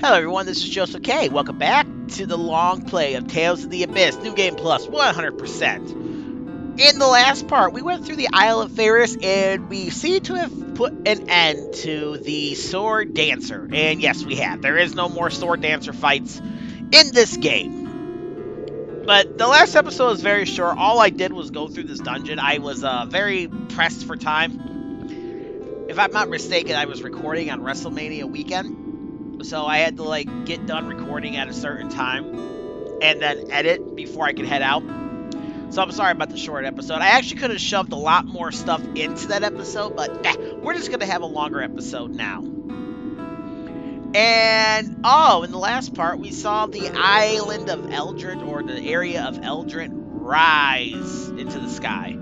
Hello everyone, this is Joseph K. Welcome back to the long play of Tales of the Abyss, New Game Plus, 100%. In the last part, we went through the Isle of Feres, and we seem to have put an end to the Sword Dancer. And yes, we have. There is no more Sword Dancer fights in this game. But the last episode was very short. All I did was go through this dungeon. I was very pressed for time. If I'm not mistaken, I was recording on WrestleMania weekend. So I had to, get done recording at a certain time and then edit before I could head out. So I'm sorry about the short episode. I actually could have shoved a lot more stuff into that episode, but we're just going to have a longer episode now. And, in the last part, we saw the island of Auldrant, or the area of Auldrant, rise into the sky.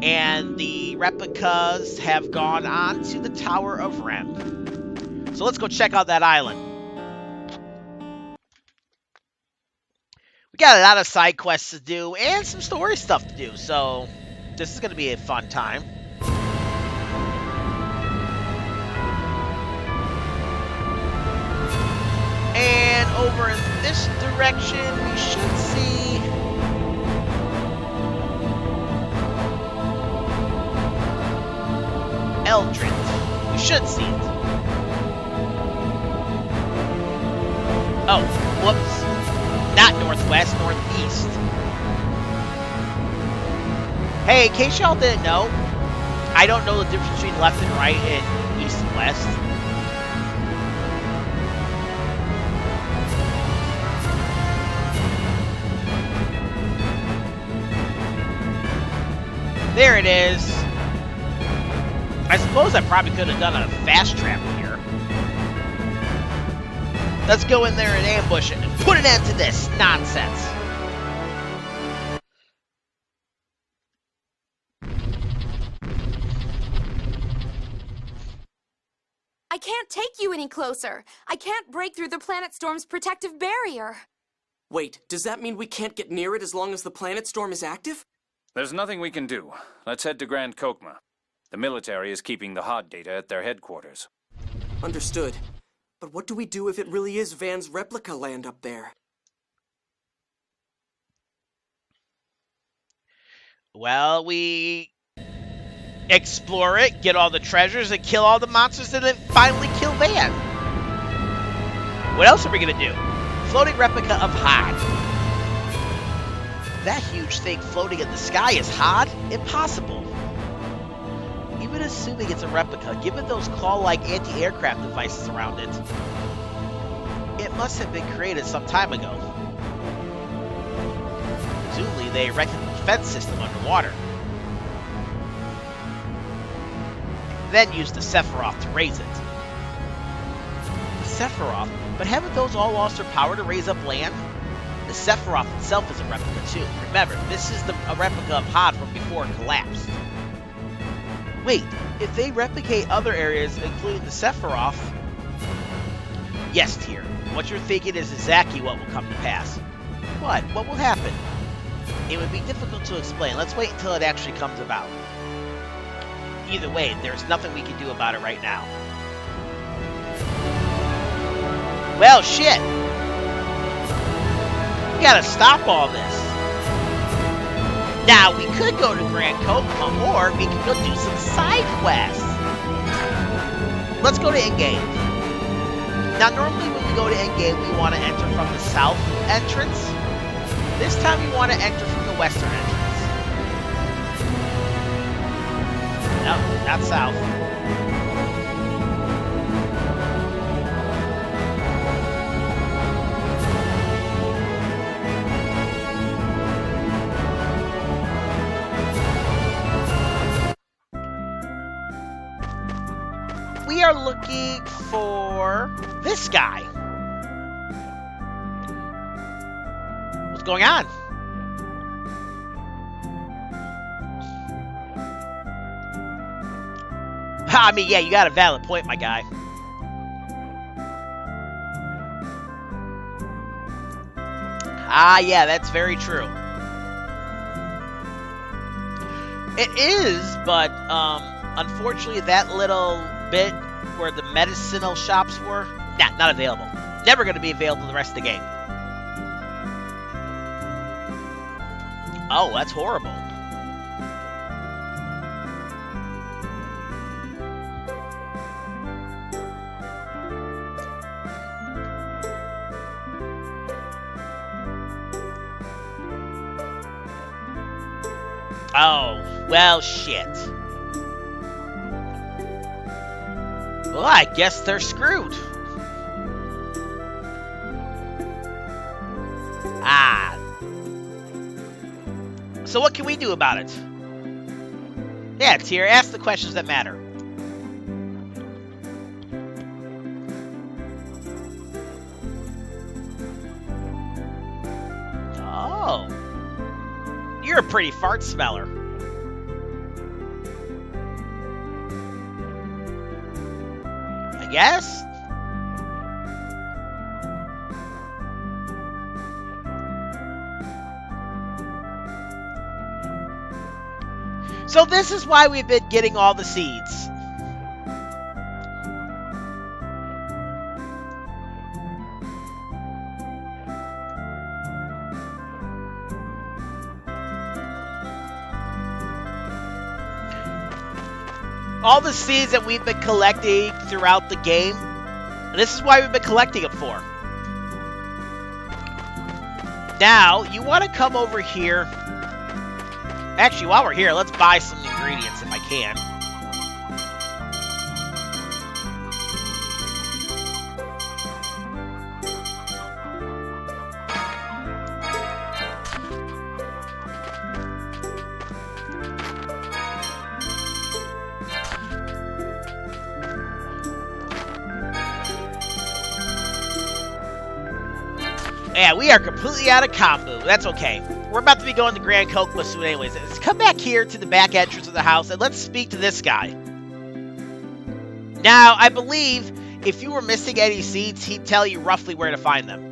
And the replicas have gone on to the Tower of Rem. So let's go check out that island. We got a lot of side quests to do and some story stuff to do, so this is going to be a fun time. And over in this direction, we should see Auldrant. We should see it. Oh, whoops. Not northwest, northeast. Hey, in case y'all didn't know, I don't know the difference between left and right and east and west. There it is. I suppose I probably could have done a fast travel here. Let's go in there and ambush it and put an end to this nonsense. I can't take you any closer. I can't break through the planet storm's protective barrier. Wait, does that mean we can't get near it as long as the planet storm is active? There's nothing we can do. Let's head to Grand Chokmah. The military is keeping the HOD data at their headquarters. Understood. But what do we do if it really is Van's replica land up there? Well, we explore it, get all the treasures, and kill all the monsters, and then finally kill Van. What else are we going to do? Floating replica of HOD. That huge thing floating in the sky is HOD? Impossible. Even assuming it's a replica, given those claw-like anti-aircraft devices around it, it must have been created some time ago. Presumably, they erected the defense system underwater. Then used the Sephiroth to raise it. The Sephiroth? But haven't those all lost their power to raise up land? The Sephiroth itself is a replica too. Remember, this is a replica of HOD from before it collapsed. Wait, if they replicate other areas, including the Sephiroth... Yes, Tyr. What you're thinking is exactly what will come to pass. What? What will happen? It would be difficult to explain. Let's wait until it actually comes about. Either way, there's nothing we can do about it right now. Well, shit! We gotta stop all this. Now, we could go to Grand Chokmah, or we could go do some side quests. Let's go to Engeve. Now, normally when we go to Engeve, we want to enter from the south entrance. This time we want to enter from the western entrance. No, not south. We are looking for this guy. What's going on? I mean, yeah, you got a valid point, my guy. Ah, yeah, that's very true. It is, but unfortunately, that little bit where the medicinal shops were, not available. Never going to be available the rest of the game. Oh, that's horrible. Oh, well, shit. Well, I guess they're screwed. Ah. So what can we do about it? Yeah, Tyr, ask the questions that matter. Oh. You're a pretty fart smeller. I guess? So this is why we've been getting all the seeds. All the seeds that we've been collecting throughout the game. And this is why we've been collecting them for. Now, you want to come over here. Actually, while we're here, let's buy some ingredients if I can. Yeah, we are completely out of combo. That's okay. We're about to be going to Grand Chokmah soon anyways. Let's come back here to the back entrance of the house and let's speak to this guy. Now, I believe if you were missing any seeds, he'd tell you roughly where to find them.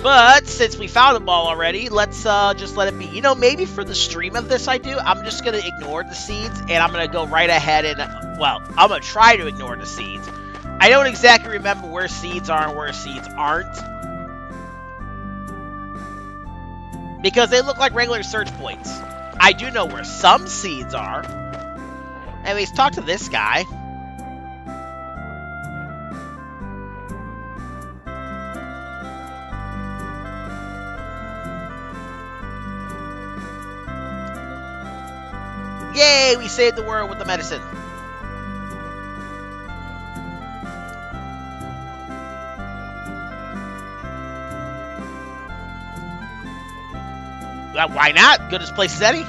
But since we found them all already, let's just let it be. You know, maybe for the stream of this I'm just going to ignore the seeds, and I'm going to go right ahead and, well, I'm going to try to ignore the seeds. I don't exactly remember where seeds are and where seeds aren't, because they look like regular search points. I do know where some seeds are. Anyways, talk to this guy. Yay, we saved the world with the medicine. Why not? Good as place as any.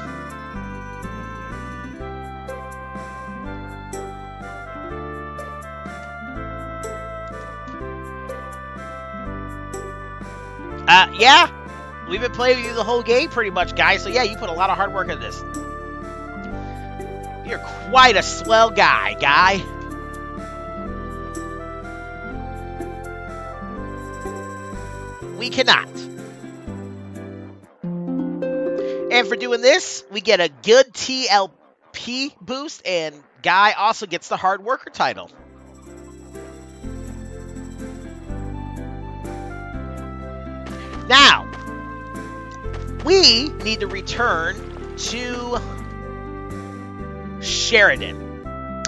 Yeah. We've been playing with you the whole game pretty much, guys. So yeah, you put a lot of hard work into this. You're quite a swell guy. We cannot. And for doing this, we get a good TLP boost, and Guy also gets the hard worker title. Now, we need to return to Sheridan.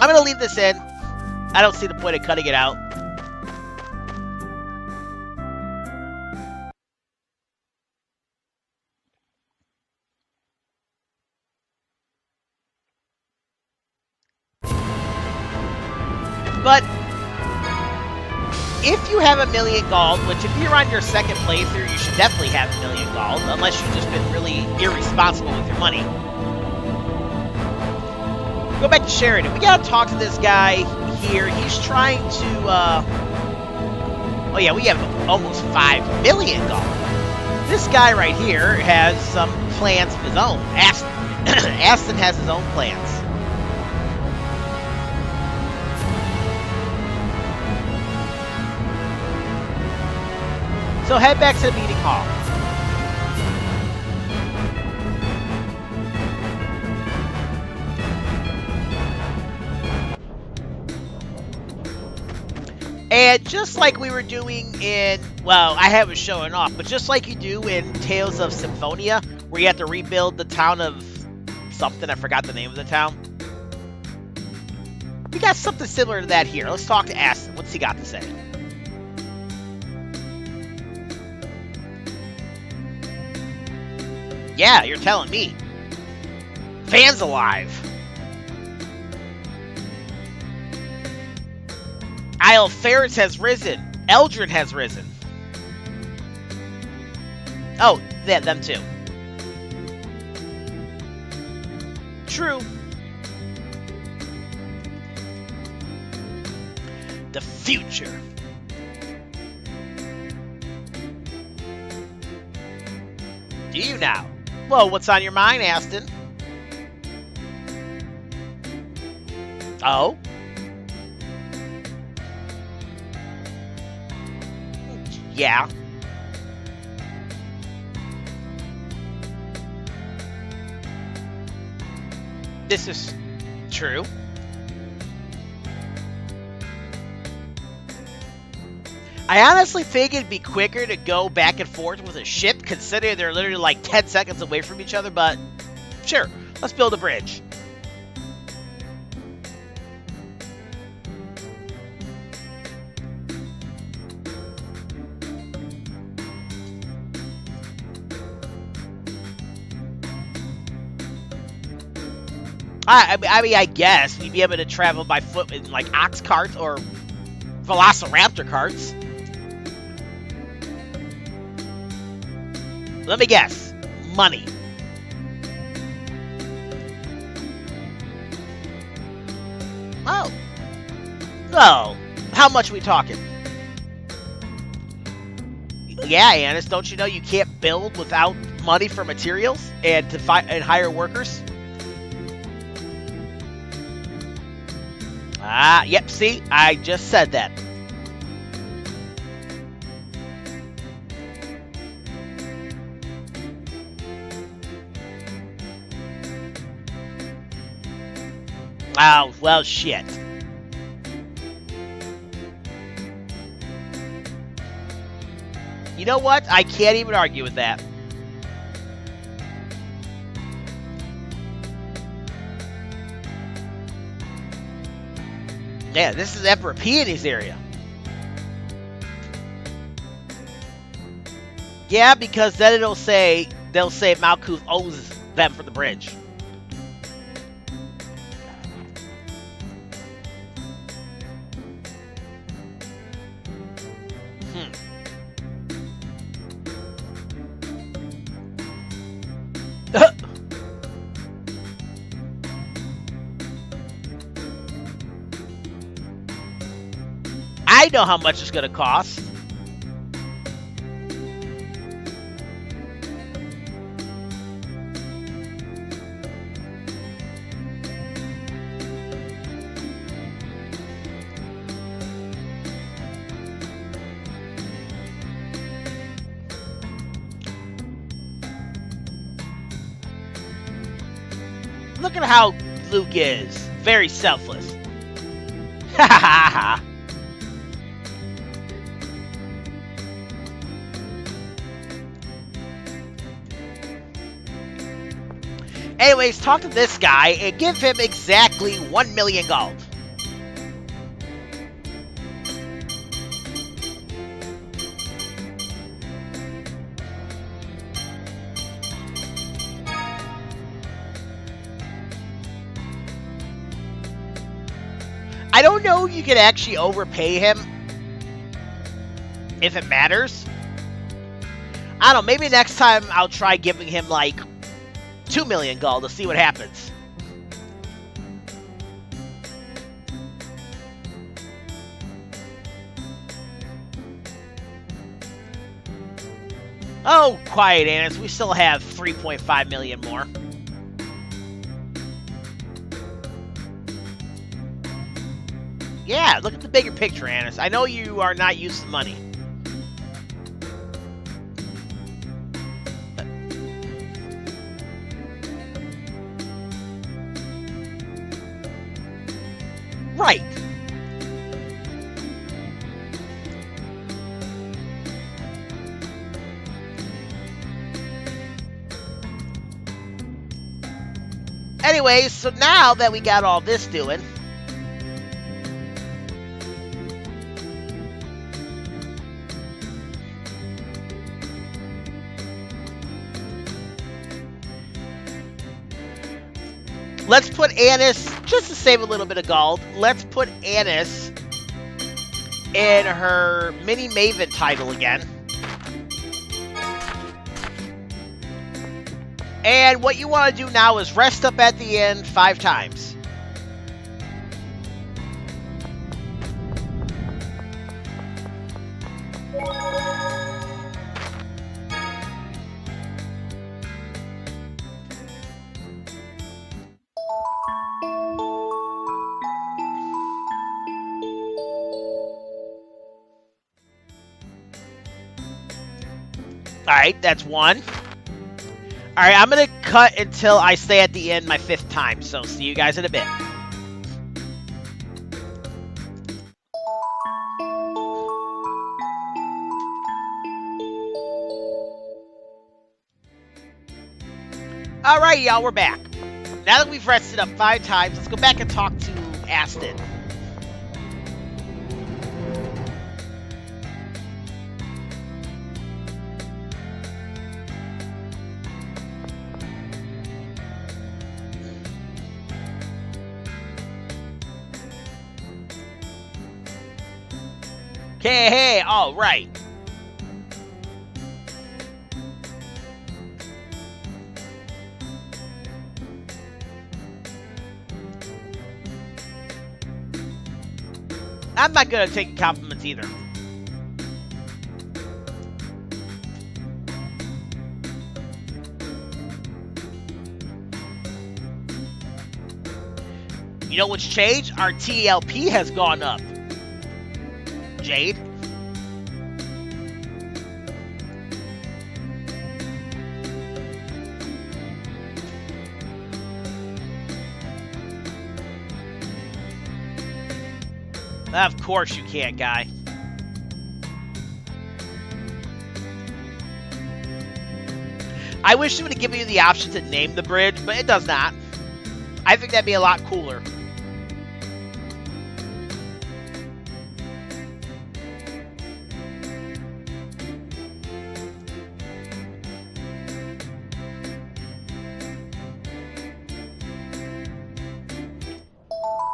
I'm going to leave this in. I don't see the point of cutting it out. But if you have 1,000,000 gold, which if you're on your second playthrough, you should definitely have 1,000,000 gold, unless you've just been really irresponsible with your money. Go back to Sheridan. We gotta talk to this guy here. He's trying to, oh yeah, we have almost 5,000,000 gold. This guy right here has some plans of his own. Aston. Aston has his own plans. So head back to the meeting hall. And just like we were doing in, well, I haven't showing off, but just like you do in Tales of Symphonia, where you have to rebuild the town of something, I forgot the name of the town. We got something similar to that here. Let's talk to Aston. What's he got to say? Yeah, you're telling me. Van's alive. Isle Ferris has risen. Auldrant has risen. Oh, yeah, them too. True. The future. Do you now? Well, what's on your mind, Aston? Oh? Yeah. This is true. I honestly think it'd be quicker to go back and forth with a ship, considering they're literally like 10 seconds away from each other, but sure, let's build a bridge. I mean, I guess we'd be able to travel by foot in like ox carts or velociraptor carts. Let me guess. Money. Oh. Oh. How much are we talking? Yeah, Anise, don't you know you can't build without money for materials and to and hire workers? Ah, yep, see? I just said that. Oh, well, shit. You know what? I can't even argue with that. Yeah, this is Emperor Peony's area. Yeah, because then they'll say Malkuth owes them for the bridge. I know how much it's going to cost. Look at how Luke is. Very selfless. Ha ha ha ha. Anyways, talk to this guy and give him exactly 1 million gold. I don't know if you can actually overpay him if it matters. I don't know, maybe next time I'll try giving him like 2 million gold to see what happens. Oh, quiet, Anise. We still have 3.5 million more. Yeah, look at the bigger picture, Anise. I know you are not used to money. Right. Anyways, so now that we got all this doing, let's put Anise, just to save a little bit of gold, let's put Anise in her mini Maven title again. And what you want to do now is rest up at the end 5 times. Alright, that's 1. Alright, I'm going to cut until I stay at the end my 5th time, so see you guys in a bit. Alright, y'all, we're back. Now that we've rested up 5 times, let's go back and talk to Aston. Hey, all right. I'm not good at taking compliments either. You know what's changed? Our TLP has gone up. Jade. Of course you can't, guy. I wish it would have given you the option to name the bridge, but it does not. I think that'd be a lot cooler.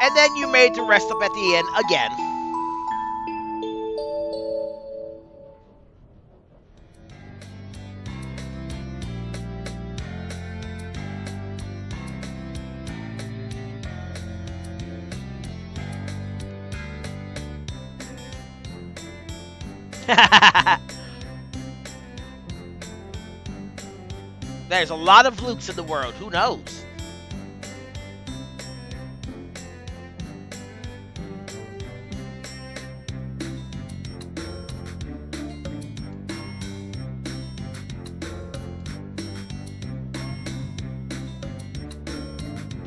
And then you made to rest up at the end again. There's a lot of Lukes in the world. Who knows?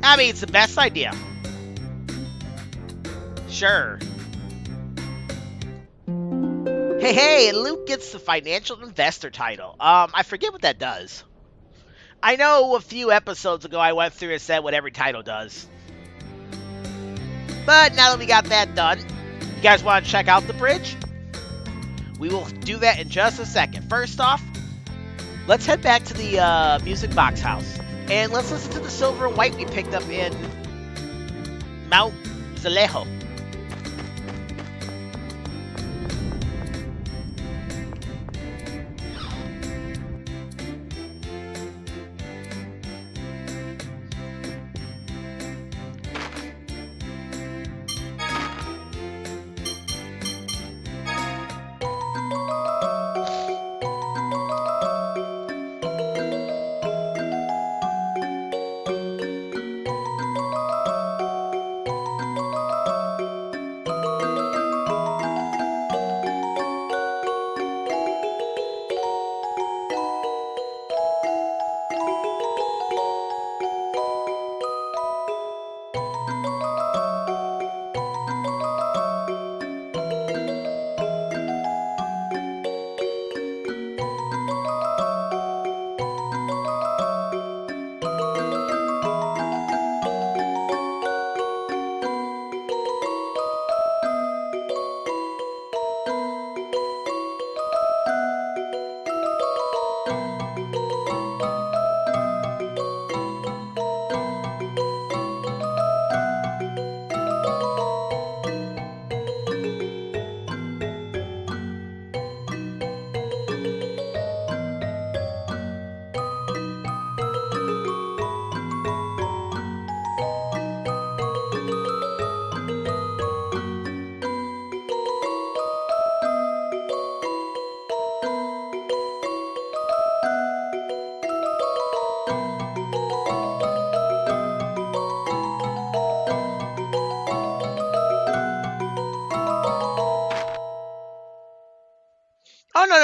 I mean, it's the best idea. Sure. Hey, Luke gets the financial investor title. I forget what that does. I know a few episodes ago I went through and said what every title does. But now that we got that done, you guys want to check out the bridge? We will do that in just a second. First off, let's head back to the music box house. And let's listen to the silver and white we picked up in Mount Zalejo.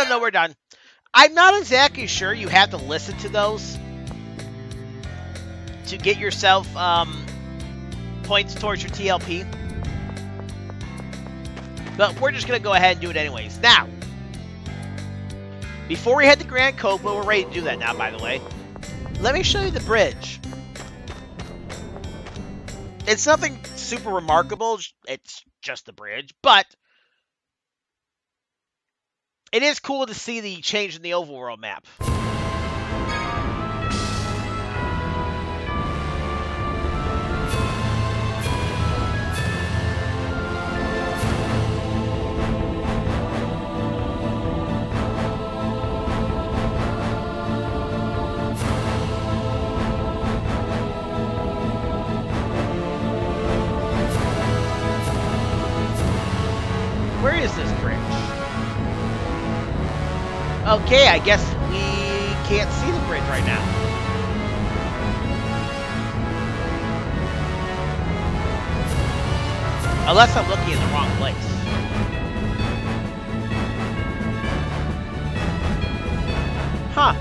No, we're done. I'm not exactly sure you have to listen to those to get yourself points towards your TLP. But we're just going to go ahead and do it anyways. Now, before we head to Grand Chokmah, we're ready to do that now, by the way. Let me show you the bridge. It's nothing super remarkable. It's just the bridge. But it is cool to see the change in the overworld map. Where is this bridge? Okay, I guess we can't see the bridge right now. Unless I'm looking in the wrong place. Huh.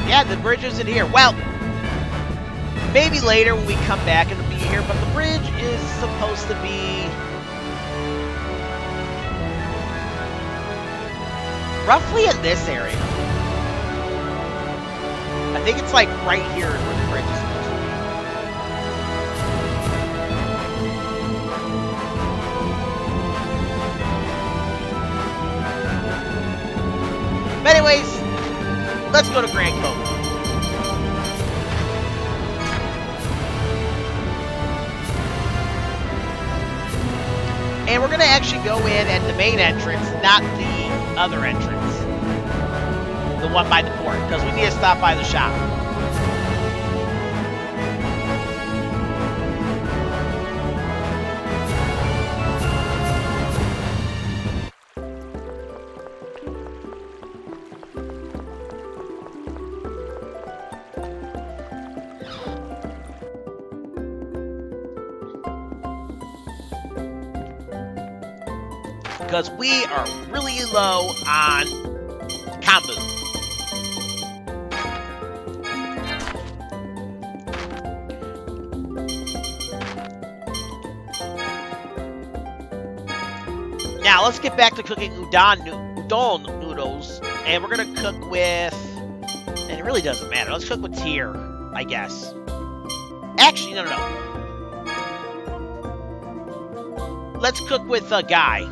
Yeah, the bridge isn't here. Well, maybe later when we come back it'll be here, but the bridge is supposed to be roughly in this area. I think it's like right here is where the bridge is supposed to be. But anyways, let's go to Grand Chokmah. And we're going to actually go in at the main entrance, not the other entrance. The one by the port, because we need to stop by the shop. Because we are really low on kombu. Now let's get back to cooking udon noodles, and we're gonna cook with, and it really doesn't matter. Let's cook with Tyr, I guess. Actually, no. Let's cook with Guy.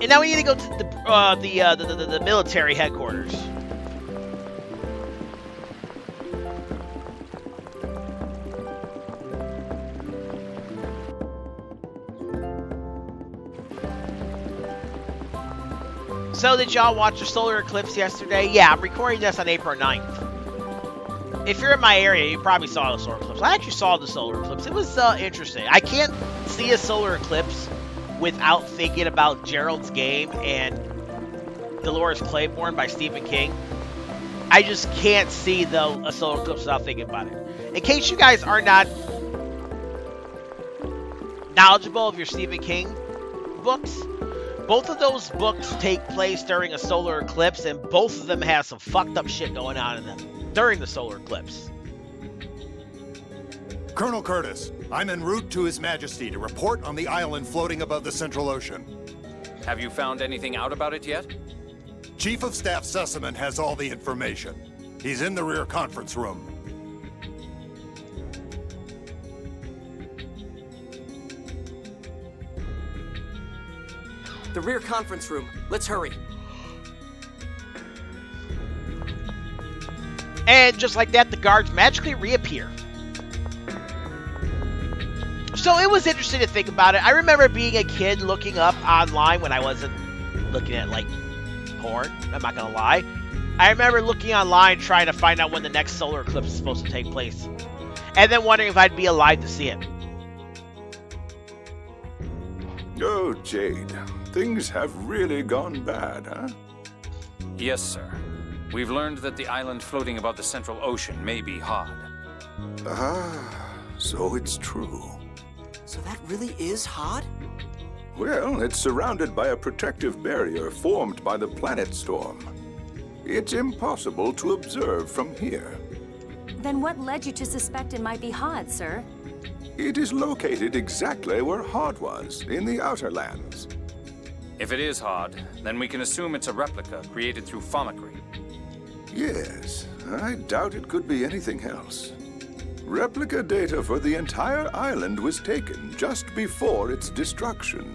And now we need to go to the military headquarters. So did y'all watch the solar eclipse yesterday? Yeah, I'm recording this on April 9th. If you're in my area, you probably saw the solar eclipse. I actually saw the solar eclipse. It was interesting. I can't see a solar eclipse without thinking about Gerald's Game and Dolores Claiborne by Stephen King. I just can't see, though, a solar eclipse without thinking about it. In case you guys are not knowledgeable of your Stephen King books, both of those books take place during a solar eclipse, and both of them have some fucked up shit going on in them during the solar eclipse. Colonel Curtis, I'm en route to His Majesty to report on the island floating above the Central Ocean. Have you found anything out about it yet? Chief of Staff Sussman has all the information. He's in the rear conference room. The rear conference room. Let's hurry. And just like that, the guards magically reappear. So it was interesting to think about it. I remember being a kid looking up online when I wasn't looking at, like, porn. I'm not gonna lie. I remember looking online trying to find out when the next solar eclipse is supposed to take place. And then wondering if I'd be alive to see it. Oh, Jade. Things have really gone bad, huh? Yes, sir. We've learned that the island floating above the Central Ocean may be Hod. Ah, so it's true. So that really is Hod? Well, it's surrounded by a protective barrier formed by the planet storm. It's impossible to observe from here. Then what led you to suspect it might be Hod, sir? It is located exactly where Hod was, in the Outer Lands. If it is Hod, then we can assume it's a replica created through Fomicry. Yes, I doubt it could be anything else. Replica data for the entire island was taken just before its destruction.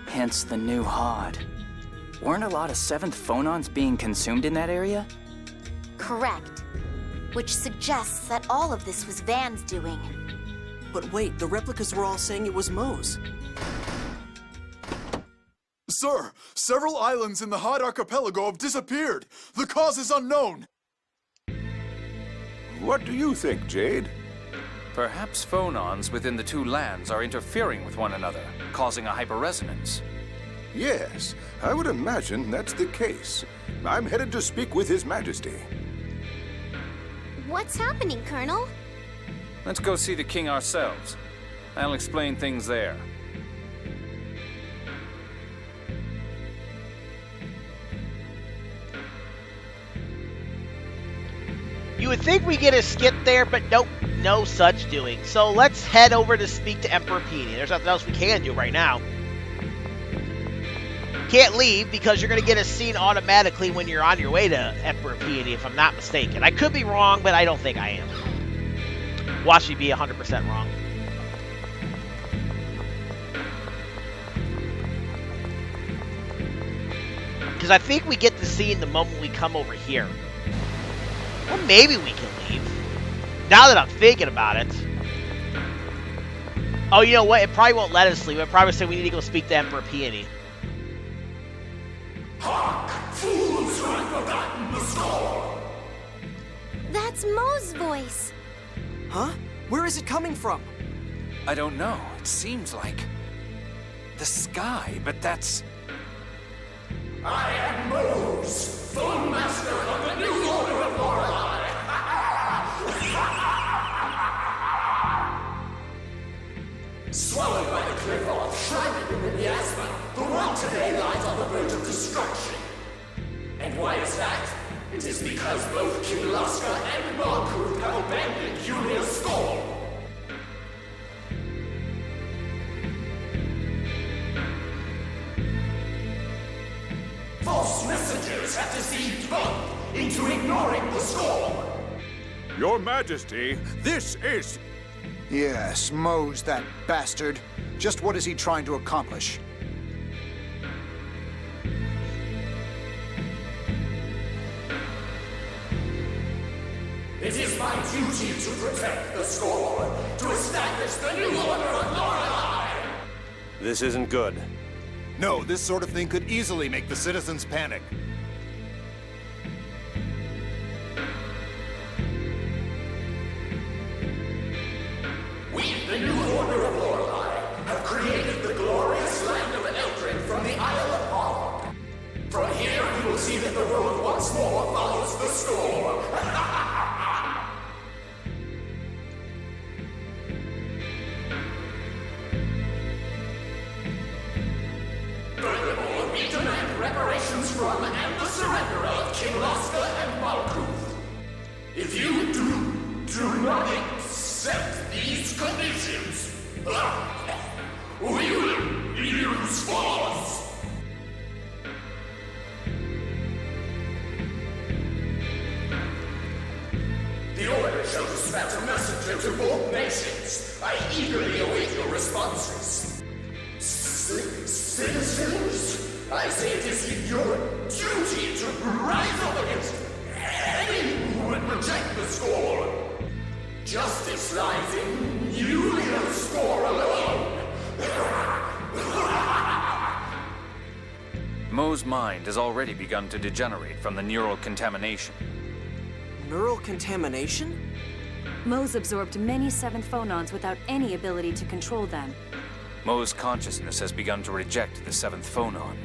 Hence the new Hod. Weren't a lot of Seventh Fonons being consumed in that area? Correct. Which suggests that all of this was Van's doing. But wait, the replicas were all saying it was Mohs. Sir, several islands in the Hod archipelago have disappeared. The cause is unknown. What do you think, Jade? Perhaps Fonons within the two lands are interfering with one another, causing a hyperresonance. Yes, I would imagine that's the case. I'm headed to speak with His Majesty. What's happening, Colonel? Let's go see the king ourselves. I'll explain things there. You would think we get a skip there, but nope, no such doing. So let's head over to speak to Emperor Peony. There's nothing else we can do right now. Can't leave because you're going to get a scene automatically when you're on your way to Emperor Peony, if I'm not mistaken. I could be wrong, but I don't think I am. Watch me be 100% wrong. Because I think we get the scene the moment we come over here. Or maybe we can leave. Now that I'm thinking about it. Oh, you know what? It probably won't let us leave. It probably say we need to go speak to Emperor Peony. Hark! Fools who have forgotten the score! That's Mohs' voice. Huh? Where is it coming from? I don't know. It seems like the sky, but that's... I am Mohs, Fon Master of the new Order of Lorelei! Swallowed by the Qliphoth, shrouded in the miasma, the world today lies on the verge of destruction. And why is that? It is because both Kimlasca and Malkuth have abandoned Yulia's skull. False messengers have deceived both into ignoring the storm. Your Majesty, this is... Yes, Mohs, that bastard. Just what is he trying to accomplish? It is my duty to protect the score, to establish the new Order of Lorelei! This isn't good. No, this sort of thing could easily make the citizens panic. We, the new Order of Lorelei, have created the glorious land of Auldrant from the Isle of Hod. From here, we will see that the world once more follows the storm. Furthermore, we demand reparations from and the surrender of Kimlasca and Malkuth. If you do not accept these conditions, we will use force. The Order shall dispatch a messenger to both nations. I eagerly await your responses. Citizens, I say it is your duty to rise up against any who would reject the score. Justice lies in Yulia's score alone. Mohs' mind has already begun to degenerate from the neural contamination. Neural contamination? Mohs absorbed many Seventh Fonons without any ability to control them. Mohs' consciousness has begun to reject the Seventh Fonon.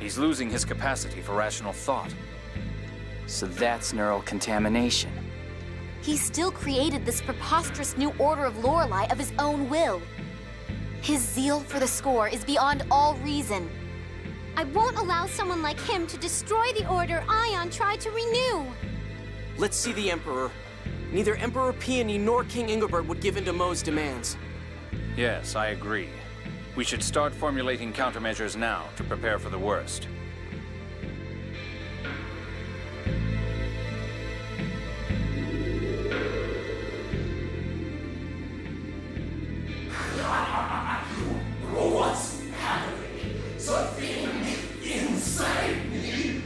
He's losing his capacity for rational thought. So that's neural contamination. He still created this preposterous new Order of Lorelei of his own will. His zeal for the score is beyond all reason. I won't allow someone like him to destroy the order Ion tried to renew. Let's see the Emperor. Neither Emperor Peony nor King Ingobert would give in to Mohs' demands. Yes, I agree. We should start formulating countermeasures now to prepare for the worst. What's happening? Something inside me?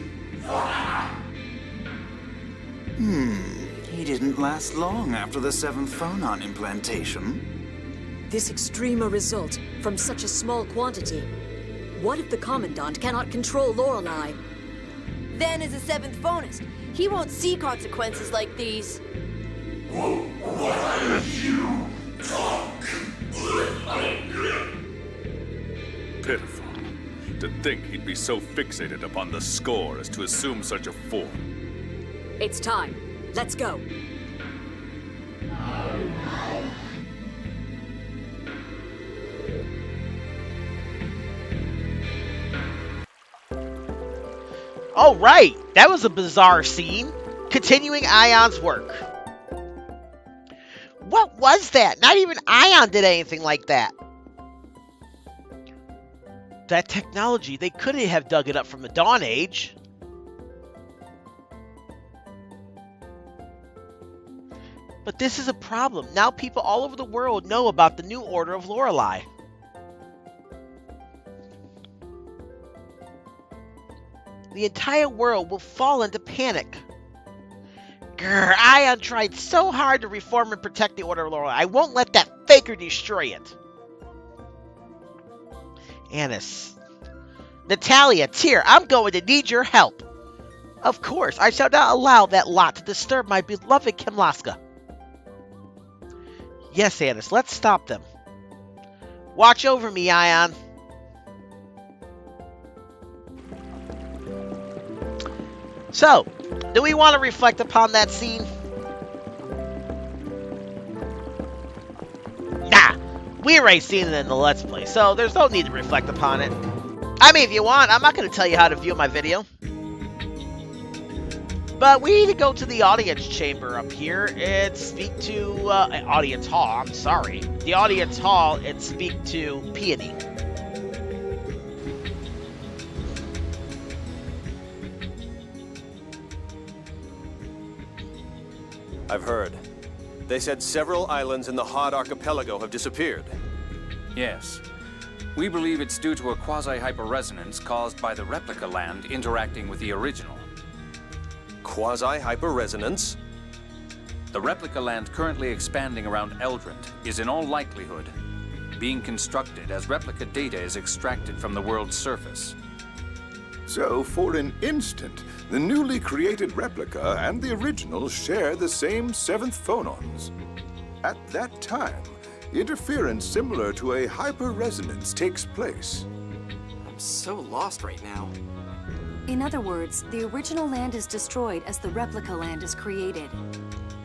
He didn't last long after the Seventh Fonon implantation. This extreme a result from such a small quantity. What if the Commandant cannot control Lorelei? Then as a Seventh Fonist, he won't see consequences like these. What are you talking? Pitiful. To think he'd be so fixated upon the score as to assume such a form. It's time. Let's go. All right, that was a bizarre scene. Continuing Ion's work. What was that? Not even Ion did anything like that. That technology, they couldn't have dug it up from the Dawn Age. But this is a problem. Now people all over the world know about the new Order of Lorelei. The entire world will fall into panic. Grr, Ion tried so hard to reform and protect the Order of Lorelei. I won't let that faker destroy it. Anise. Natalia, Tyr, I'm going to need your help. Of course, I shall not allow that lot to disturb my beloved Kimlasca. Yes, Anise, let's stop them. Watch over me, Ion. So, do we want to reflect upon that scene? Nah, we already seen it in the Let's Play, so there's no need to reflect upon it. I mean, if you want, I'm not going to tell you how to view my video. But we need to go to the audience chamber up here and speak to... audience hall, I'm sorry. The audience hall and speak to Peony. I've heard. They said several islands in the Hod Archipelago have disappeared. Yes. We believe it's due to a quasi-hyperresonance caused by the replica land interacting with the original. Quasi-hyperresonance? The replica land currently expanding around Auldrant is in all likelihood being constructed as replica data is extracted from the world's surface. So, for an instant, the newly created replica and the original share the same Seventh Fonons. At that time, interference similar to a hyperresonance takes place. I'm so lost right now. In other words, the original land is destroyed as the replica land is created.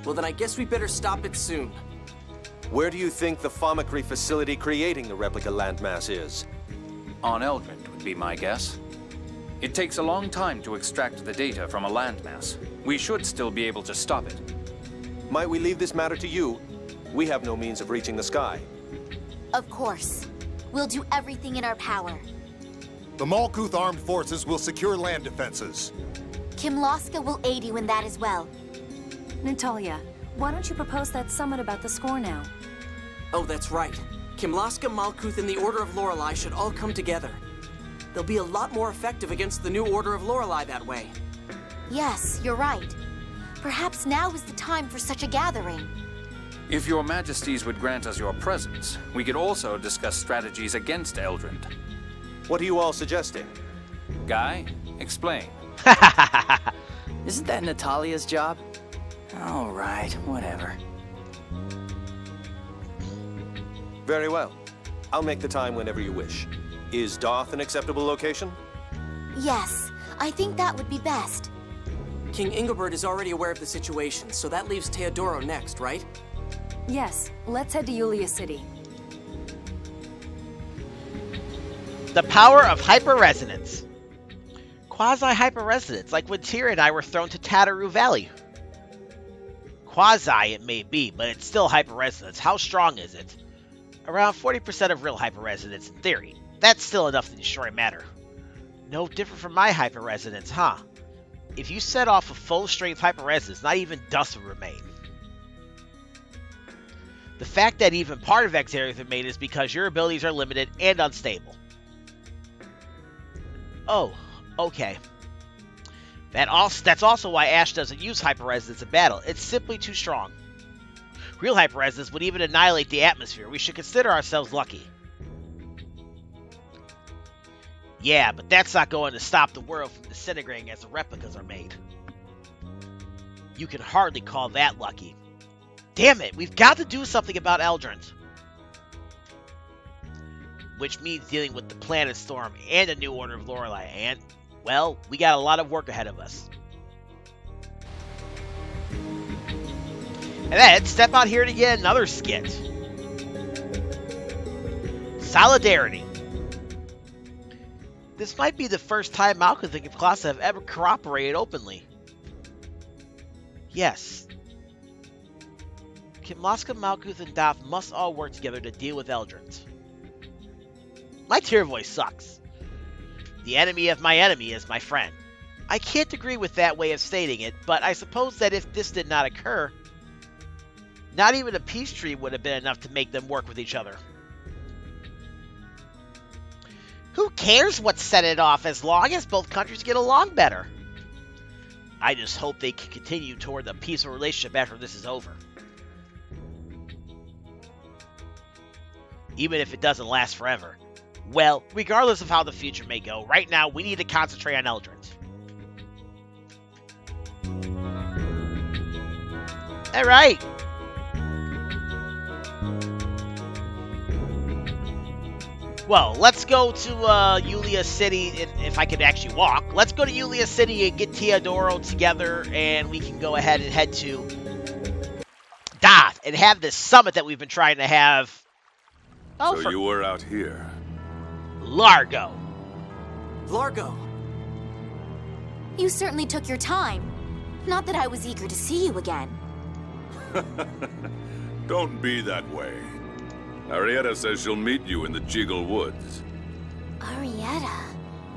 Well, then I guess we better stop it soon. Where do you think the Fomicry facility creating the replica landmass is? On Auldrant would be my guess. It takes a long time to extract the data from a landmass. We should still be able to stop it. Might we leave this matter to you? We have no means of reaching the sky. Of course. We'll do everything in our power. The Malkuth armed forces will secure land defenses. Kimlasca will aid you in that as well. Natalia, why don't you propose that summit about the score now? Oh, that's right. Kimlasca, Malkuth, and the Order of Lorelei should all come together. They'll be a lot more effective against the new Order of Lorelei that way. Yes, you're right. Perhaps now is the time for such a gathering. If your majesties would grant us your presence, we could also discuss strategies against Auldrant. What are you all suggesting? Guy, explain. Isn't that Natalia's job? All right, whatever. Very well. I'll make the time whenever you wish. Is Doth an acceptable location? Yes, I think that would be best. King Ingobert is already aware of the situation, so that leaves Teodoro next, right? Yes, let's head to Yulia City. The power of hyperresonance. Quasi-hyperresonance, like when Tyr and I were thrown to Tataru Valley. Quasi it may be, but it's still hyperresonance. How strong is it? Around 40% of real hyperresonance in theory. That's still enough to destroy matter. No different from my hyperresonance, huh? If you set off a full-strength hyperresonance, not even dust would remain. The fact that even part of Exarius remain is because your abilities are limited and unstable. Oh, okay. That's also why Asch doesn't use hyperresonance in battle. It's simply too strong. Real hyperresonance would even annihilate the atmosphere. We should consider ourselves lucky. Yeah, but that's not going to stop the world from disintegrating as the replicas are made. You can hardly call that lucky. Damn it, we've got to do something about Auldrant. Which means dealing with the Planet Storm and the new Order of Lorelei, and, well, we got a lot of work ahead of us. And then, step out here to get another skit. Solidarity. This might be the first time Malkuth and Kimlasca have ever cooperated openly. Yes. Kimlasca, Malkuth, and Doth must all work together to deal with Auldrant. My Tyr voice sucks. The enemy of my enemy is my friend. I can't agree with that way of stating it, but I suppose that if this did not occur, not even a peace treaty would have been enough to make them work with each other. Who cares what set it off as long as both countries get along better? I just hope they can continue toward a peaceful relationship after this is over. Even if it doesn't last forever. Well, regardless of how the future may go, right now we need to concentrate on Auldrant. Alright. Well, let's go to Yulia City, and if I could actually walk. Let's go to Yulia City and get Teodoro together, and we can go ahead and head to Doth and have this summit that we've been trying to have. So you were out here. Largo. Largo. You certainly took your time. Not that I was eager to see you again. Don't be that way. Arietta says she'll meet you in the Cheagle Woods. Arietta?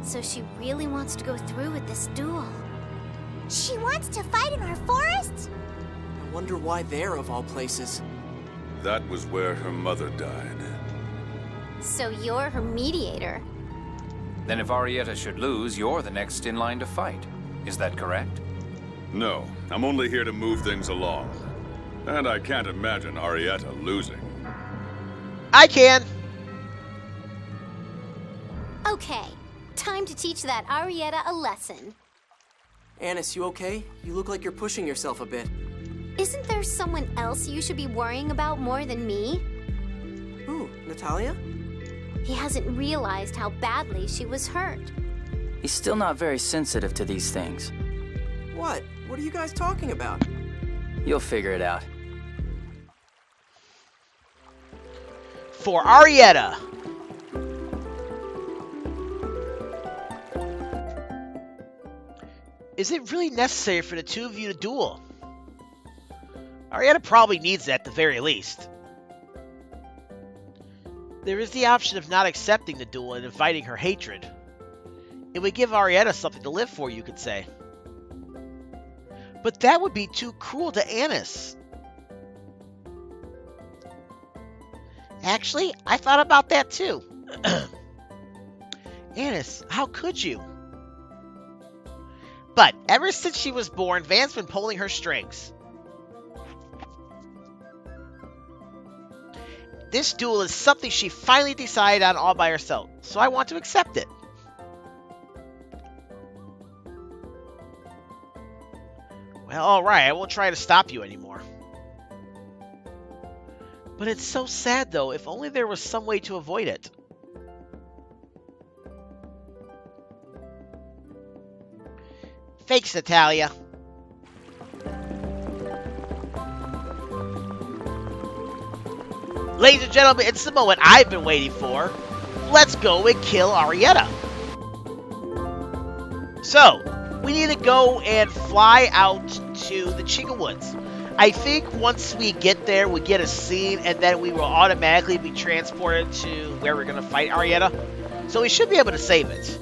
So she really wants to go through with this duel? She wants to fight in our forest? I wonder why there, of all places. That was where her mother died. So you're her mediator. Then if Arietta should lose, you're the next in line to fight. Is that correct? No, I'm only here to move things along. And I can't imagine Arietta losing. I can. Okay, time to teach that Arietta a lesson. Anise, you okay? You look like you're pushing yourself a bit. Isn't there someone else you should be worrying about more than me? Who, Natalia? He hasn't realized how badly she was hurt. He's still not very sensitive to these things. What? What are you guys talking about? You'll figure it out. For Arietta. Is it really necessary for the two of you to duel? Arietta probably needs that at the very least. There is the option of not accepting the duel and inviting her hatred. It would give Arietta something to live for, you could say. But that would be too cruel to Anise. Actually, I thought about that too. Anise, how could you? But ever since she was born, Van's been pulling her strings. This duel is something she finally decided on all by herself, so I want to accept it. Well, alright, I won't try to stop you anymore. But it's so sad, though. If only there was some way to avoid it. Thanks, Natalia. Ladies and gentlemen, it's the moment I've been waiting for. Let's go and kill Arietta. So, we need to go and fly out to the Cheagle Woods. I think once we get there, we get a scene, and then we will automatically be transported to where we're going to fight Arietta. So we should be able to save it.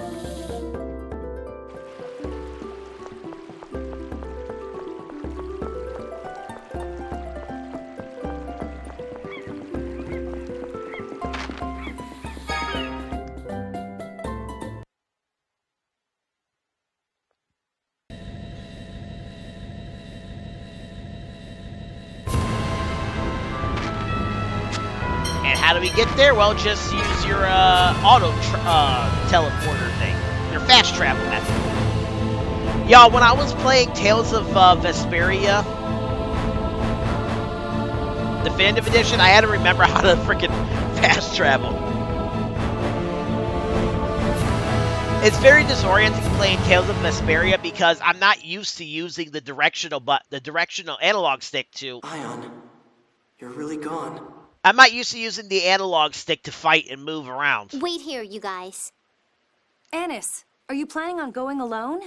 How do we get there? Well, just use your teleporter thing. Your fast travel method. Y'all, when I was playing Tales of Vesperia Definitive Edition, I had to remember how to freaking fast travel. It's very disorienting playing Tales of Vesperia because I'm not used to using the directional analog stick to... Ion, you're really gone. I'm not used to using the analog stick to fight and move around. Wait here, you guys. Anise, are you planning on going alone?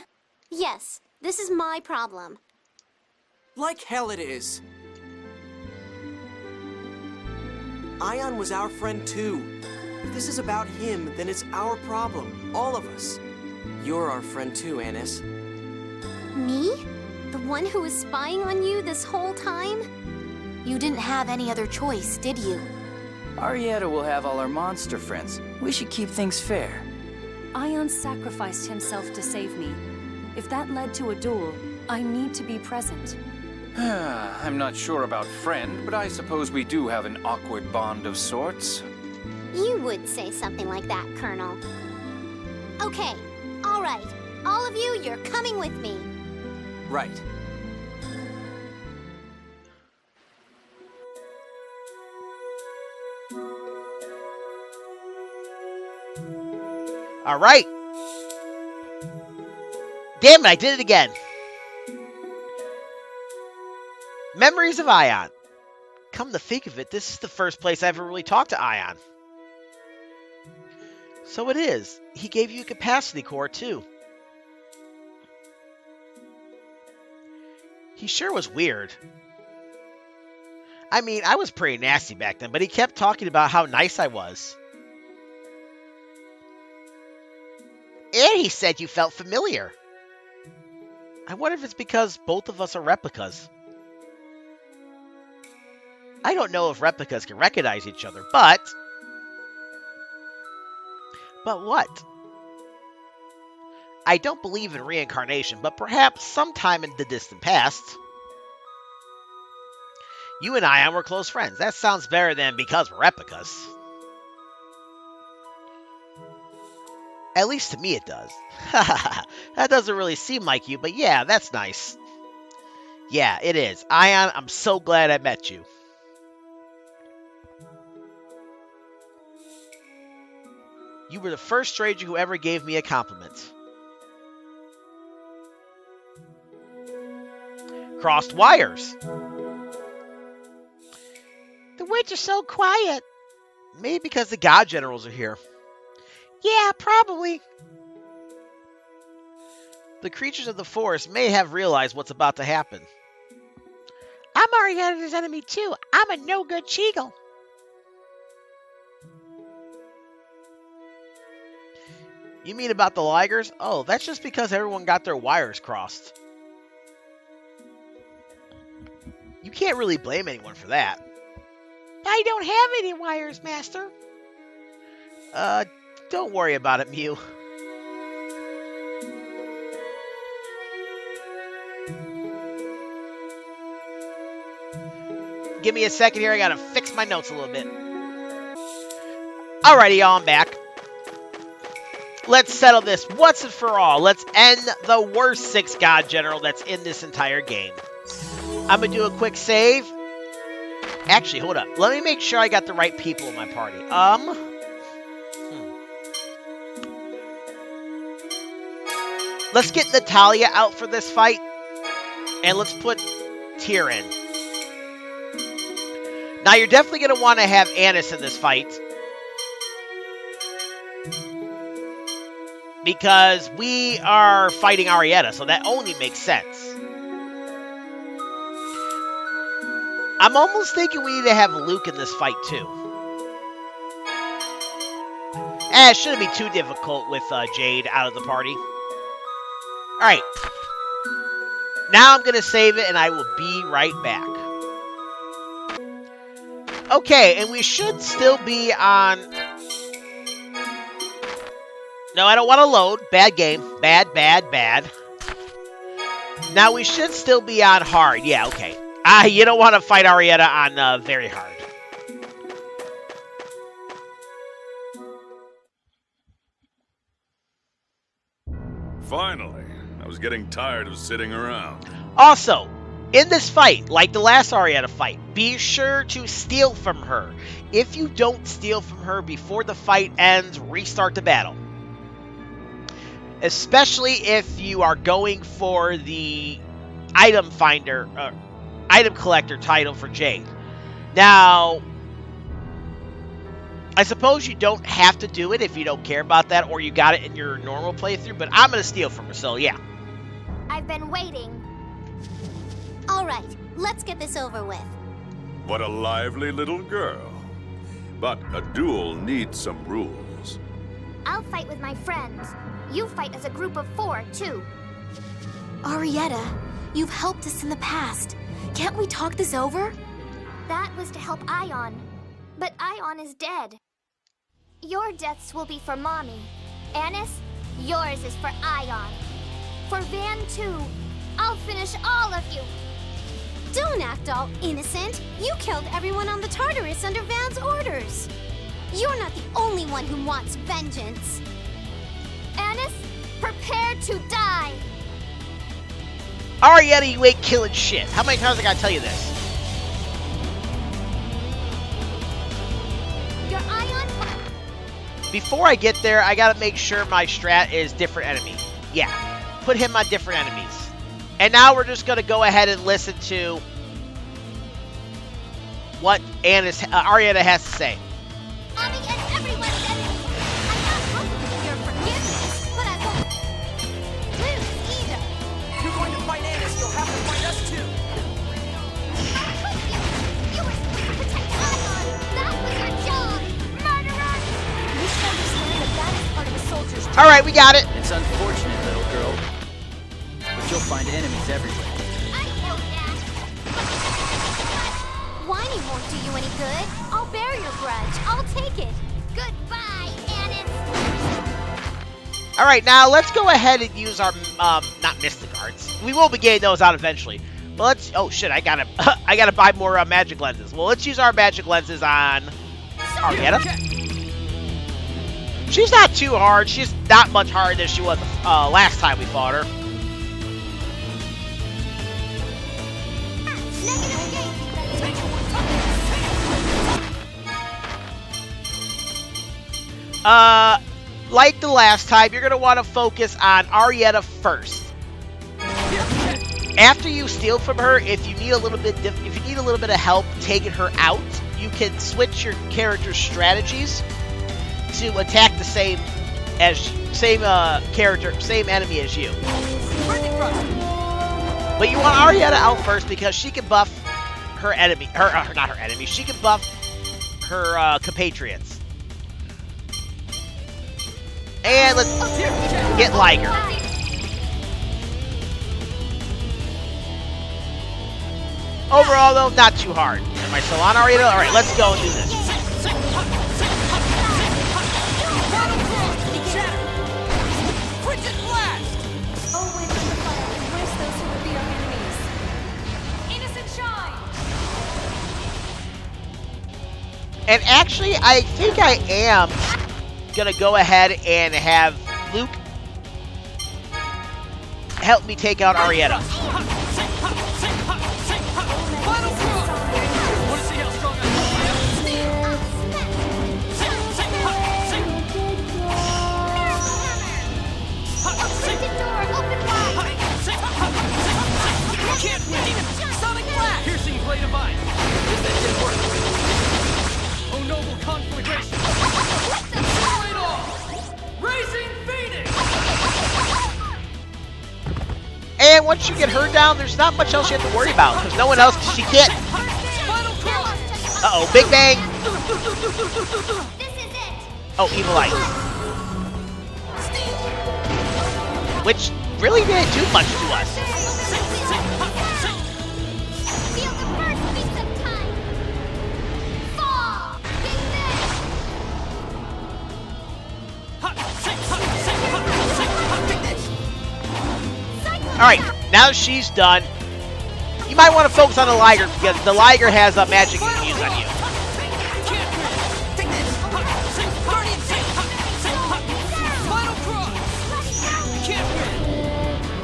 Yes, this is my problem. Like hell it is. Ion was our friend too. If this is about him, then it's our problem. All of us. You're our friend too, Anise. Me? The one who was spying on you this whole time? You didn't have any other choice, did you? Arietta will have all our monster friends. We should keep things fair. Ion sacrificed himself to save me. If that led to a duel, I need to be present. I'm not sure about friend, but I suppose we do have an awkward bond of sorts. You would say something like that, Colonel. Okay, all right. All of you, you're coming with me. Right. All right. Damn it, I did it again. Memories of Ion. Come to think of it, this is the first place I ever really talked to Ion. So it is. He gave you a capacity core, too. He sure was weird. I mean, I was pretty nasty back then, but he kept talking about how nice I was. And he said you felt familiar. I wonder if it's because both of us are replicas. I don't know if replicas can recognize each other, but... But what? I don't believe in reincarnation, but perhaps sometime in the distant past. You and Ion were close friends. That sounds better than because we're replicas. At least to me it does. That doesn't really seem like you, but yeah, that's nice. Yeah, it is. Ion, I'm so glad I met you. You were the first stranger who ever gave me a compliment. Crossed wires. The woods are so quiet. Maybe because the god generals are here. Yeah, probably. The creatures of the forest may have realized what's about to happen. I'm Arietta's enemy too. I'm a no-good Cheagle. You mean about the Ligers? Oh, that's just because everyone got their wires crossed. You can't really blame anyone for that. I don't have any wires, Master. Don't worry about it, Mew. Give me a second here, I gotta fix my notes a little bit. Alrighty, y'all, I'm back. Let's settle this once and for all. Let's end the worst 6 god general that's in this entire game. I'm gonna do a quick save. Actually, hold up. Let me make sure I got the right people in my party. Let's get Natalia out for this fight. And let's put Tyr in. Now, you're definitely going to want to have Anise in this fight, because we are fighting Arietta, so that only makes sense. I'm almost thinking we need to have Luke in this fight, too. It shouldn't be too difficult with Jade out of the party. Alright. Now I'm going to save it, and I will be right back. Okay, and we should still be on... No, I don't want to load. Bad game. Bad. Now, we should still be on hard. Yeah, okay. You don't want to fight Arietta on very hard. Finally. I was getting tired of sitting around. Also, in this fight, like the last Arietta fight, be sure to steal from her. If you don't steal from her before the fight ends, restart the battle. Especially if you are going for the item finder, item collector title for Jade. Now, I suppose you don't have to do it if you don't care about that, or you got it in your normal playthrough, but I'm going to steal from her, so yeah. I've been waiting. All right, let's get this over with. What a lively little girl. But a duel needs some rules. I'll fight with my friends. You fight as a group of 4, too. Arietta, you've helped us in the past. Can't we talk this over? That was to help Ion. But Ion is dead. Your deaths will be for Mommy. Anise, yours is for Ion. For Van, too. I'll finish all of you. Don't act all innocent. You killed everyone on the Tartarus under Van's orders. You're not the only one who wants vengeance. Anise, prepare to die. Arietta, you ain't killing shit. How many times I gotta tell you this? Your Ion... Before I get there, I gotta make sure my strat is different enemy. Yeah, put him on different enemies. And now we're just gonna go ahead and listen to what Arietta has to say. Mommy and everyone's enemy. I'm not looking for your forgiveness, but I won't lose either. If you're going to fight Anise, you'll have to fight us too. I'm with you. You were supposed to protect Ion. That was your job, murderer. You should understand that is part of a soldier's job. All right, we got it. It's unfortunate, little girl, but you'll find enemies everywhere. I know that. Whining won't do you any good. I'll bear your grudge. I'll take it. Goodbye, Anise. All right, now let's go ahead and use our not Mystic Arts. We will be getting those out eventually. But let's. Oh shit! I gotta buy more magic lenses. Well, let's use our magic lenses on Arietta. She's not too hard. She's not much harder than she was last time we fought her. Like the last time, you're gonna want to focus on Arietta first. After you steal from her, if you need a little bit of help taking her out, you can switch your character's strategies to attack the same enemy as you. But you want Arietta out first because she can buff her enemy, not her enemy. She can buff her compatriots. And let's get Liger. Overall, though, not too hard. Am I still on Arietta? All right, let's go and do this. And actually, I think I am gonna go ahead and have Luke help me take out Arietta. Piercing blade of ice. That did work. global conflagration! Destroy it all! Raising Phoenix! And once you get her down, there's not much else you have to worry about, because no one else, she can't. Uh-oh, Big Bang! Oh, Evil Eye. Which really didn't do much to us. Alright, now that she's done, you might want to focus on the Liger, because the Liger has a magic you can use on you.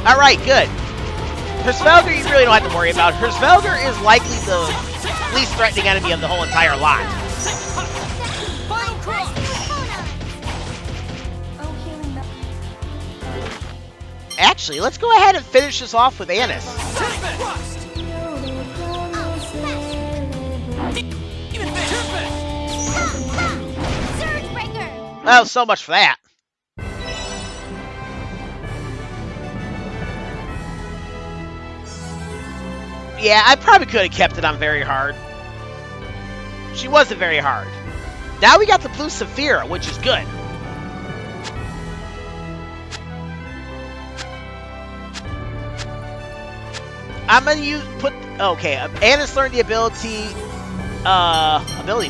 Alright, good. Hersvelger you really don't have to worry about. Hersvelger is likely the least threatening enemy of the whole entire lot. Actually, let's go ahead and finish this off with Anise. Well, so much for that. Yeah, I probably could have kept it on very hard. She wasn't very hard. Now we got the blue Saphira, which is good. I'm gonna okay, Anise learned the ability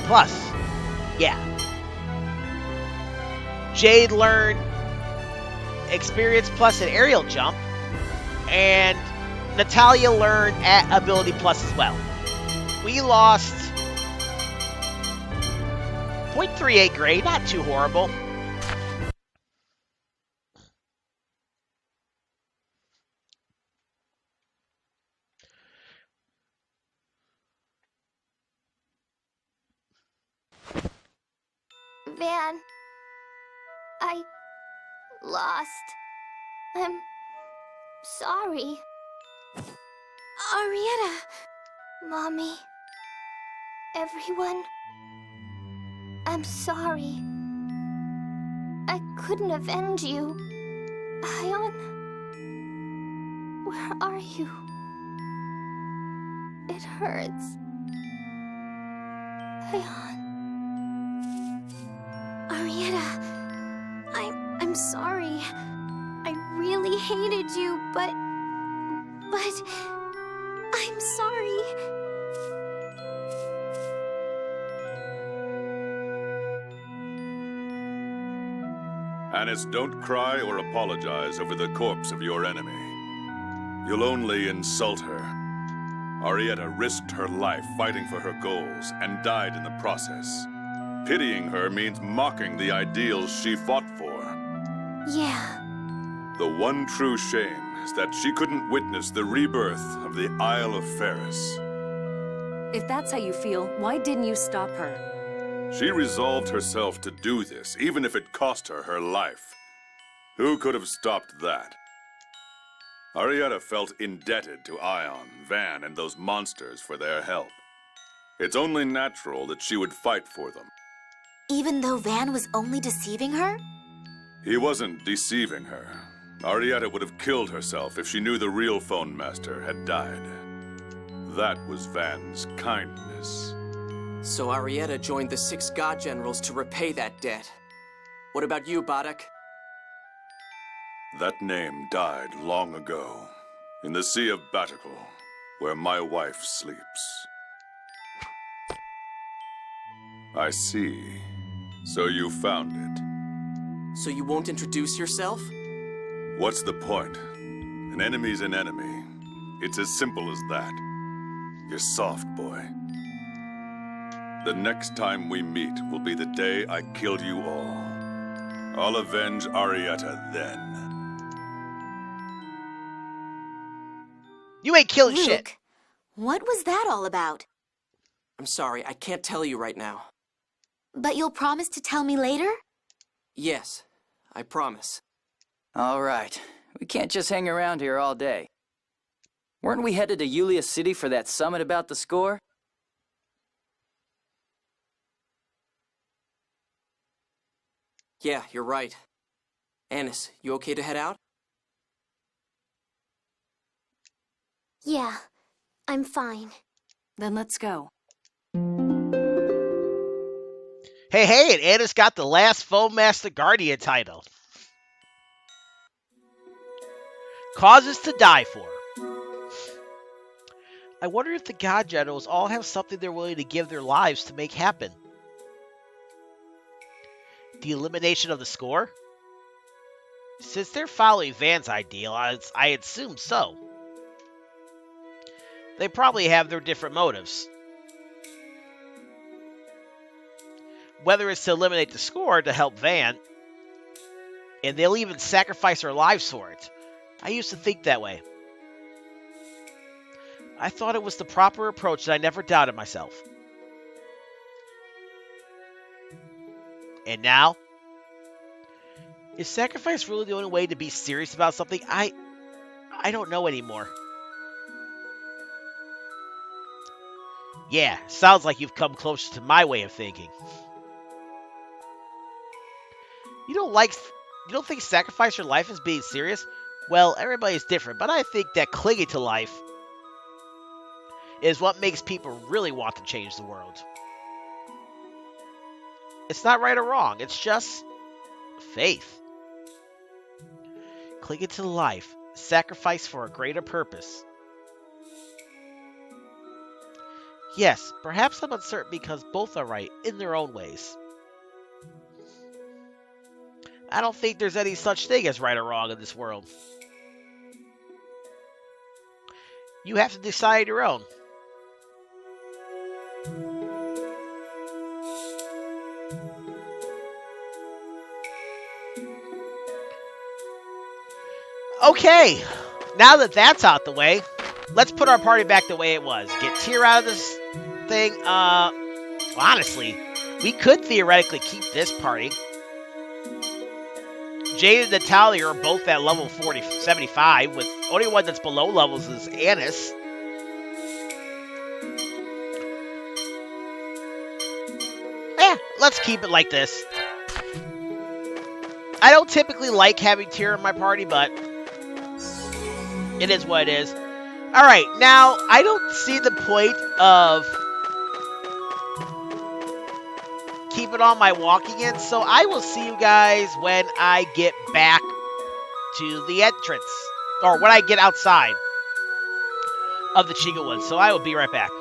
plus. Yeah. Jade learned experience plus an aerial jump. And Natalia learned ability plus as well. We lost 0.38 grade, not too horrible. Van, I lost. I'm sorry. Arietta, Mommy, everyone, I'm sorry. I couldn't avenge you. Ion, where are you? It hurts. Ion. Arietta, I'm sorry. I really hated you, but I'm sorry. Anise, don't cry or apologize over the corpse of your enemy. You'll only insult her. Arietta risked her life fighting for her goals and died in the process. Pitying her means mocking the ideals she fought for. Yeah. The one true shame is that she couldn't witness the rebirth of the Isle of Feres. If that's how you feel, why didn't you stop her? She resolved herself to do this, even if it cost her her life. Who could have stopped that? Arietta felt indebted to Ion, Van, and those monsters for their help. It's only natural that she would fight for them. Even though Van was only deceiving her? He wasn't deceiving her. Arietta would have killed herself if she knew the real Fon Master had died. That was Van's kindness. So Arietta joined the 6 God Generals to repay that debt. What about you, Badaq? That name died long ago, in the Sea of Baticul, where my wife sleeps. I see. So you found it. So you won't introduce yourself? What's the point? An enemy's an enemy. It's as simple as that. You're soft, boy. The next time we meet will be the day I kill you all. I'll avenge Arietta then. You ain't killing Luke, shit. What was that all about? I'm sorry, I can't tell you right now. But you'll promise to tell me later? Yes, I promise. All right. We can't just hang around here all day. Weren't we headed to Yulia City for that summit about the score? Yeah, you're right. Anise, you okay to head out? Yeah, I'm fine. Then let's go. Hey, and Anise got the last Fon Master Guardian title. Causes to die for. I wonder if the God Generals all have something they're willing to give their lives to make happen. The elimination of the score? Since they're following Van's ideal, I assume so. They probably have their different motives. Whether it's to eliminate the score or to help Van, and they'll even sacrifice their lives for it. I used to think that way. I thought it was the proper approach, and I never doubted myself. And now? Is sacrifice really the only way to be serious about something? I don't know anymore. Yeah, sounds like you've come closer to my way of thinking. You don't think sacrifice your life is being serious? Well, everybody's different, but I think that clinging to life is what makes people really want to change the world. It's not right or wrong, it's just faith. Clinging to life, sacrifice for a greater purpose. Yes, perhaps I'm uncertain because both are right in their own ways. I don't think there's any such thing as right or wrong in this world. You have to decide your own. Okay, now that that's out the way, let's put our party back the way it was. Get Tyr out of this thing. Well, honestly, we could theoretically keep this party. Jade and Natalia are both at level 75, with only one that's below levels is Anise. Let's keep it like this. I don't typically like having Tyr in my party, but it is what it is. Alright, now, I don't see the point of keeping all my walking in, so I will see you guys when I get back to the entrance, or when I get outside of the Cheagle Woods, so I will be right back.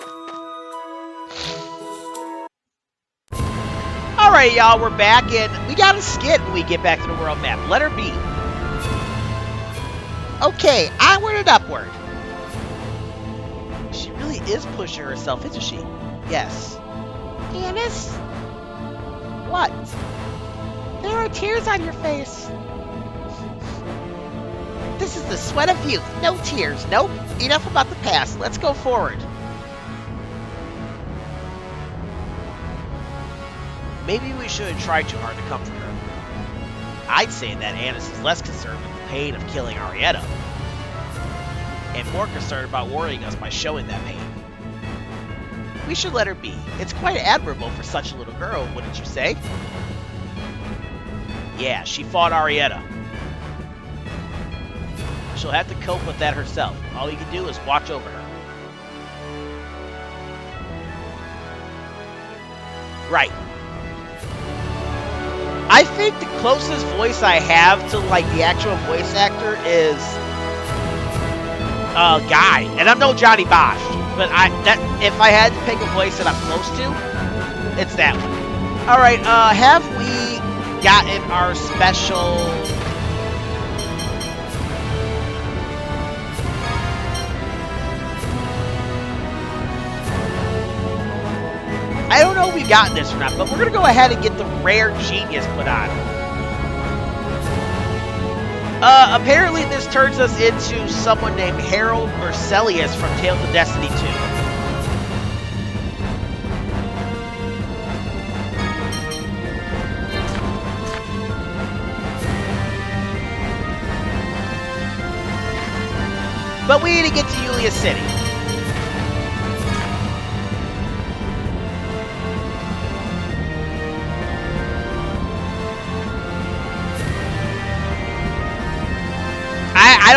Alright, y'all, we're back, and we got a skit when we get back to the world map. Letter B. Okay, onward and upward. She really is pushing herself, isn't she? Yes. Anise? What? There are tears on your face. This is the sweat of youth. No tears. Nope. Enough about the past. Let's go forward. Maybe we shouldn't try too hard to comfort her. I'd say that Anise is less concerned with the pain of killing Arietta, and more concerned about worrying us by showing that pain. We should let her be. It's quite admirable for such a little girl, wouldn't you say? Yeah, she fought Arietta. She'll have to cope with that herself. All you can do is watch over her. Right. I think the closest voice I have to, like, the actual voice actor is Guy. And I'm no Johnny Bosch, but if I had to pick a voice that I'm close to, it's that one. Alright, have we gotten our special... I don't know if we've gotten this or not, but we're going to go ahead and get the rare genius put on. Apparently this turns us into someone named Harold Berzelius from Tales of Destiny 2. But we need to get to Yulia City.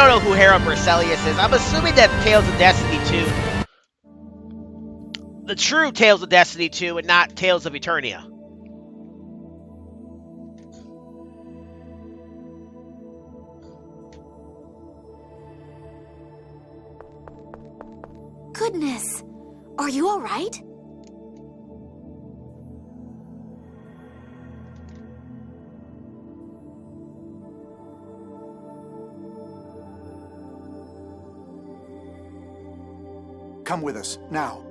don't know who Harold Berzelius is. I'm assuming that Tales of Destiny 2. The true Tales of Destiny 2 and not Tales of Eternia. Goodness. Are you all right? Come with us, now.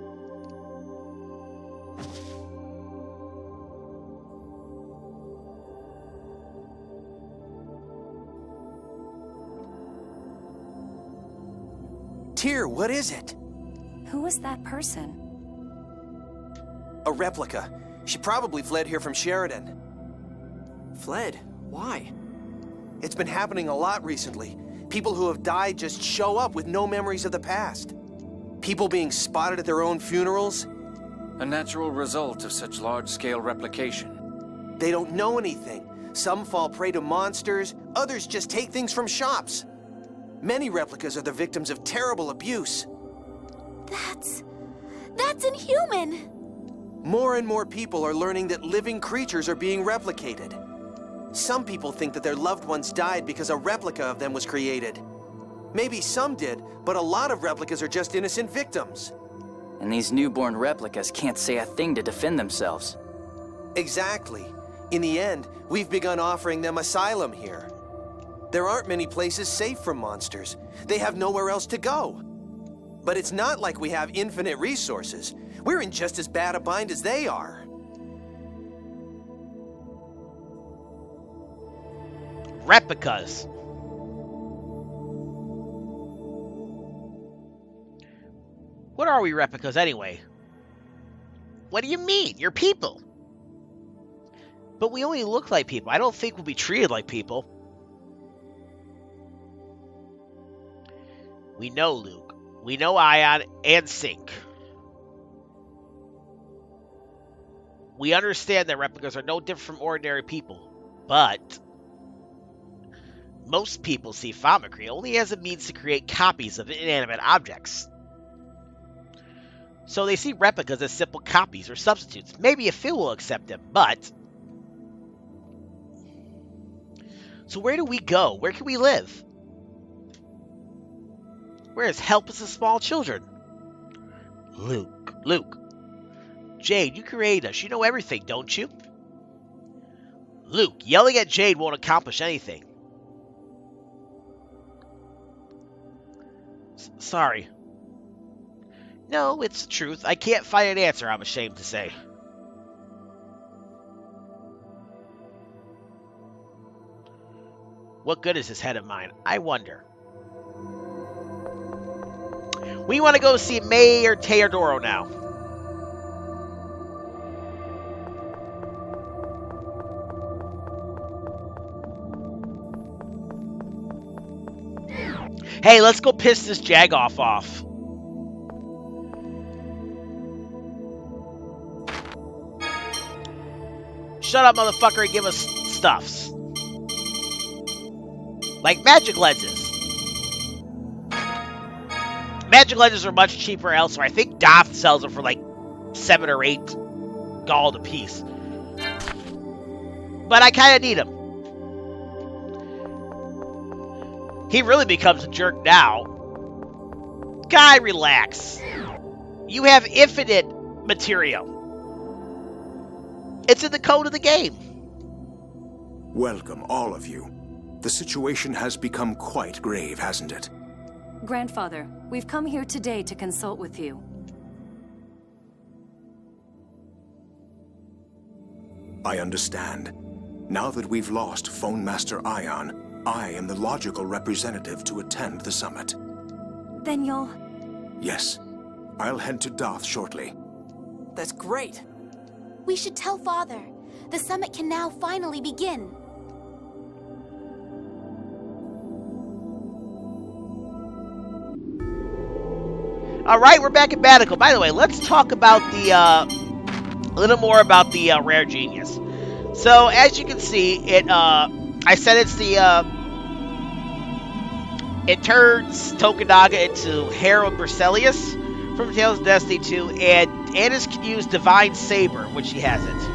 Tyr, what is it? Who is that person? A replica. She probably fled here from Sheridan. Fled? Why? It's been happening a lot recently. People who have died just show up with no memories of the past. People being spotted at their own funerals. A natural result of such large-scale replication. They don't know anything. Some fall prey to monsters, others just take things from shops. Many replicas are the victims of terrible abuse. That's inhuman! More and more people are learning that living creatures are being replicated. Some people think that their loved ones died because a replica of them was created. Maybe some did, but a lot of replicas are just innocent victims. And these newborn replicas can't say a thing to defend themselves. Exactly. In the end, we've begun offering them asylum here. There aren't many places safe from monsters. They have nowhere else to go. But it's not like we have infinite resources. We're in just as bad a bind as they are. Replicas. What are we replicas anyway? What do you mean? You're people. But we only look like people. I don't think we'll be treated like people. We know Luke. We know Ion and Sync. We understand that replicas are no different from ordinary people, but most people see Famicry only as a means to create copies of inanimate objects. So they see replicas as simple copies or substitutes. Maybe a few will accept them, but... So where do we go? Where can we live? We're as helpless as small children. Luke. Jade, you created us. You know everything, don't you? Luke, yelling at Jade won't accomplish anything. Sorry. No, it's the truth. I can't find an answer, I'm ashamed to say. What good is this head of mine? I wonder. We want to go see Mayor Teodoro now. Hey, let's go piss this Jagoff off. Shut up, motherfucker, and give us stuffs. Like magic lenses. Magic lenses are much cheaper elsewhere. I think Doth sells them for like 7 or 8 gold a piece. But I kind of need them. He really becomes a jerk now. Guy, relax. You have infinite material. It's in the code of the game. Welcome, all of you. The situation has become quite grave, hasn't it? Grandfather, we've come here today to consult with you. I understand. Now that we've lost Fon Master Ion, I am the logical representative to attend the summit. Then you'll... Yes. I'll head to Doth shortly. That's great. We should tell Father. The summit can now finally begin. Alright, we're back at Badacul. By the way, let's talk about the, a little more about the Rare Genius. So, as you can see, I said it's the It turns Tokunaga into Harold Berzelius from Tales of Destiny 2, and Anise can use Divine Saber when she has it.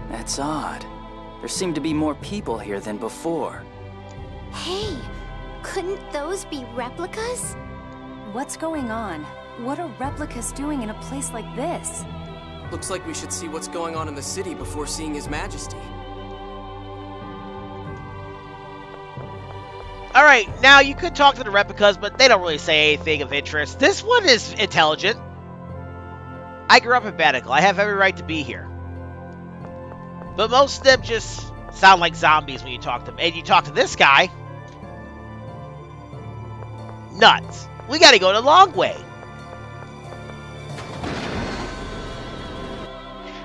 That's odd. There seem to be more people here than before. Hey, couldn't those be replicas? What's going on? What are replicas doing in a place like this? Looks like we should see what's going on in the city before seeing His Majesty. Alright, now you could talk to the replicas, but they don't really say anything of interest. This one is intelligent. I grew up in Badaq. I have every right to be here. But most of them just sound like zombies when you talk to them. And you talk to this guy. Nuts. We gotta go the long way.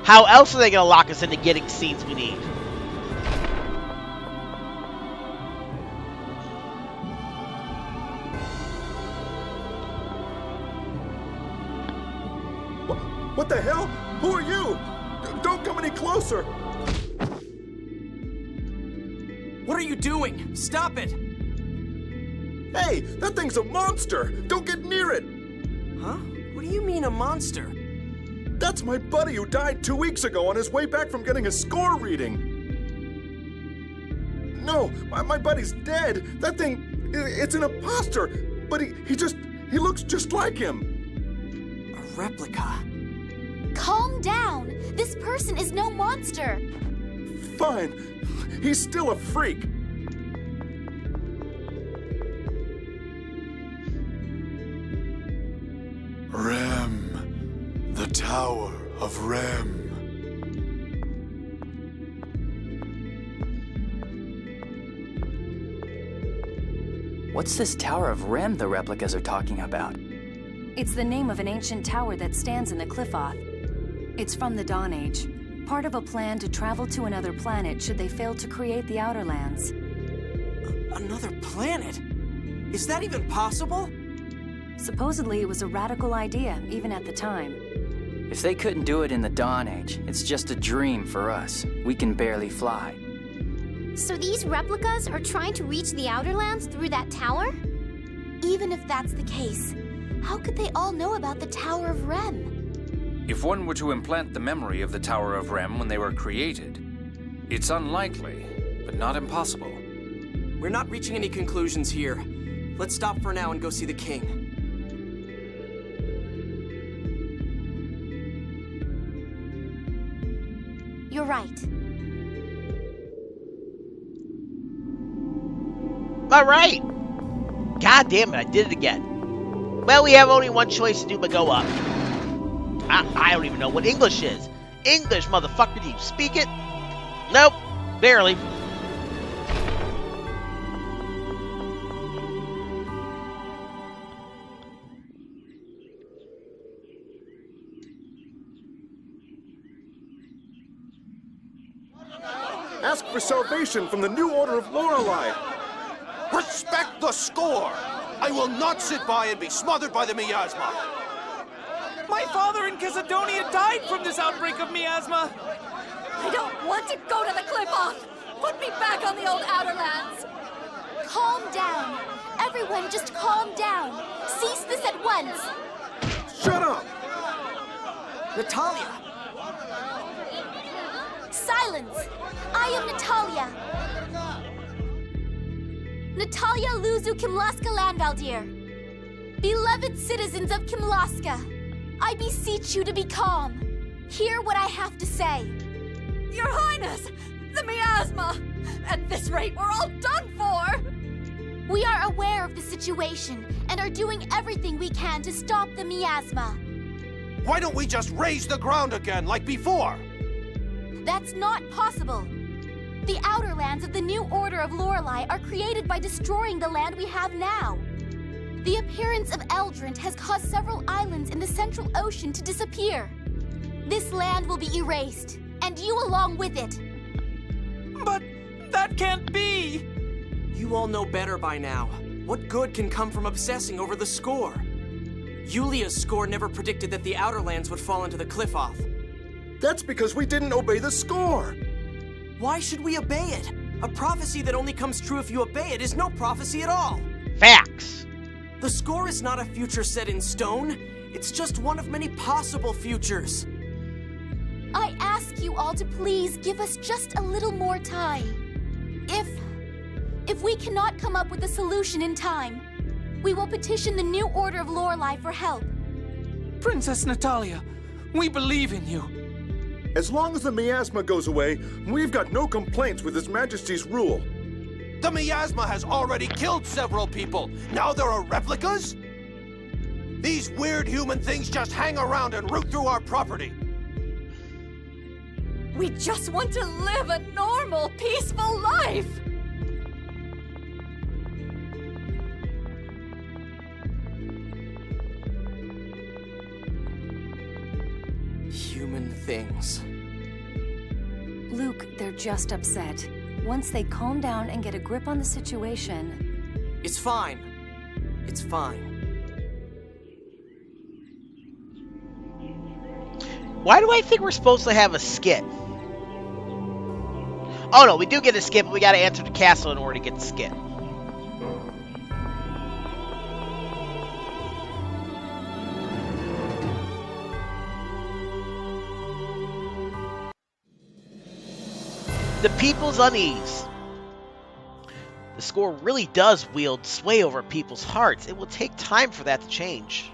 How else are they gonna lock us into getting scenes we need? What the hell? Who are you? Don't come any closer! What are you doing? Stop it! Hey, that thing's a monster! Don't get near it! Huh? What do you mean a monster? That's my buddy who died 2 weeks ago on his way back from getting a score reading. No, my buddy's dead. That thing, it's an imposter. But he looks just like him. A replica. Calm down. This person is no monster. Fine. He's still a freak. Rem. The Tower of Rem. What's this Tower of Rem the replicas are talking about? It's the name of an ancient tower that stands in the Qliphoth. It's from the Dawn Age. Part of a plan to travel to another planet should they fail to create the Outer Lands. Another planet? Is that even possible? Supposedly it was a radical idea, even at the time. If they couldn't do it in the Dawn Age, it's just a dream for us. We can barely fly. So these replicas are trying to reach the Outer Lands through that tower? Even if that's the case, how could they all know about the Tower of Rem? If one were to implant the memory of the Tower of Rem when they were created, it's unlikely, but not impossible. We're not reaching any conclusions here. Let's stop for now and go see the king. You're right. All right. God damn it, I did it again. Well, we have only one choice to do but go up. I don't even know what English is. English, motherfucker, do you speak it? Nope, barely. Ask for salvation from the new Order of Lorelei. Respect the score! I will not sit by and be smothered by the miasma. My father in Cassidonia died from this outbreak of miasma. I don't want to go to the Qliphoth. Put me back on the old Outer Lands. Calm down. Everyone, just calm down. Cease this at once. Shut up! Natalia! Silence! I am Natalia. Natalia Luzu Kimlasca Landvaldir. Beloved citizens of Kimlasca, I beseech you to be calm. Hear what I have to say. Your Highness! The miasma! At this rate, we're all done for! We are aware of the situation and are doing everything we can to stop the miasma. Why don't we just raise the ground again like before? That's not possible. The outer lands of the new Order of Lorelei are created by destroying the land we have now. The appearance of Auldrant has caused several islands in the Central Ocean to disappear. This land will be erased, and you along with it. But that can't be! You all know better by now. What good can come from obsessing over the score? Yulia's score never predicted that the outer lands would fall into the Qliphoth. That's because we didn't obey the score. Why should we obey it? A prophecy that only comes true if you obey it is no prophecy at all. Facts. The score is not a future set in stone. It's just one of many possible futures. I ask you all to please give us just a little more time. If we cannot come up with a solution in time, we will petition the new Order of Lorelei for help. Princess Natalia, we believe in you. As long as the miasma goes away, we've got no complaints with His Majesty's rule. The miasma has already killed several people. Now there are replicas? These weird human things just hang around and root through our property. We just want to live a normal, peaceful life! Human things. Luke, they're just upset. Once they calm down and get a grip on the situation... It's fine. It's fine. Why do I think we're supposed to have a skit? Oh no, we do get a skit, but we gotta enter the castle in order to get the skit. The people's unease. The score really does wield sway over people's hearts. It will take time for that to change.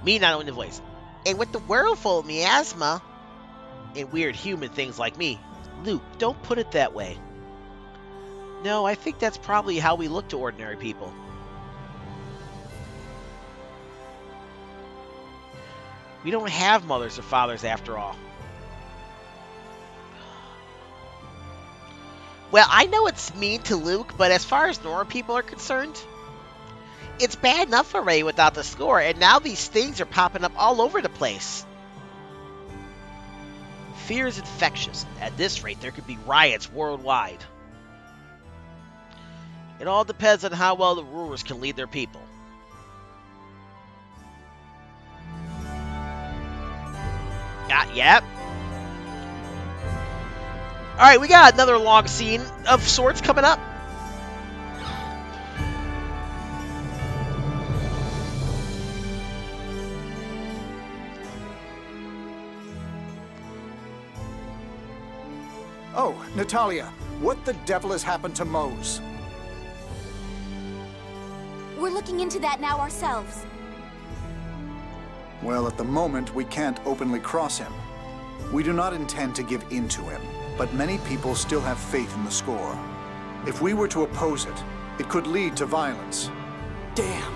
Me not knowing the voice. And with the whirlful miasma and weird human things like me, Luke, don't put it that way. No, I think that's probably how we look to ordinary people. We don't have mothers or fathers after all. Well, I know it's mean to Luke, but as far as normal people are concerned, it's bad enough already without the score, and now these things are popping up all over the place. Fear is infectious. At this rate, there could be riots worldwide. It all depends on how well the rulers can lead their people. Yep. Alright, we got another long scene of sorts coming up. Oh, Natalia, what the devil has happened to Mohs? We're looking into that now ourselves. Well, at the moment, we can't openly cross him. We do not intend to give in to him, but many people still have faith in the score. If we were to oppose it, it could lead to violence. Damn.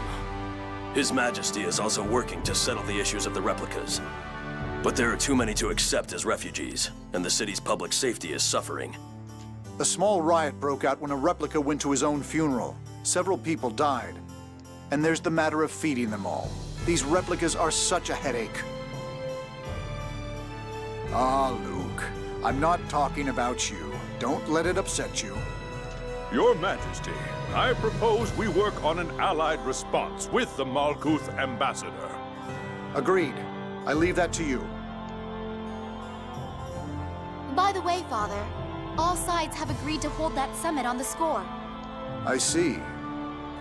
His Majesty is also working to settle the issues of the replicas. But there are too many to accept as refugees, and the city's public safety is suffering. A small riot broke out when a replica went to his own funeral. Several people died. And there's the matter of feeding them all. These replicas are such a headache. Ah, Luke, I'm not talking about you. Don't let it upset you. Your Majesty, I propose we work on an allied response with the Malkuth ambassador. Agreed. I leave that to you. By the way, Father, all sides have agreed to hold that summit on the score. I see.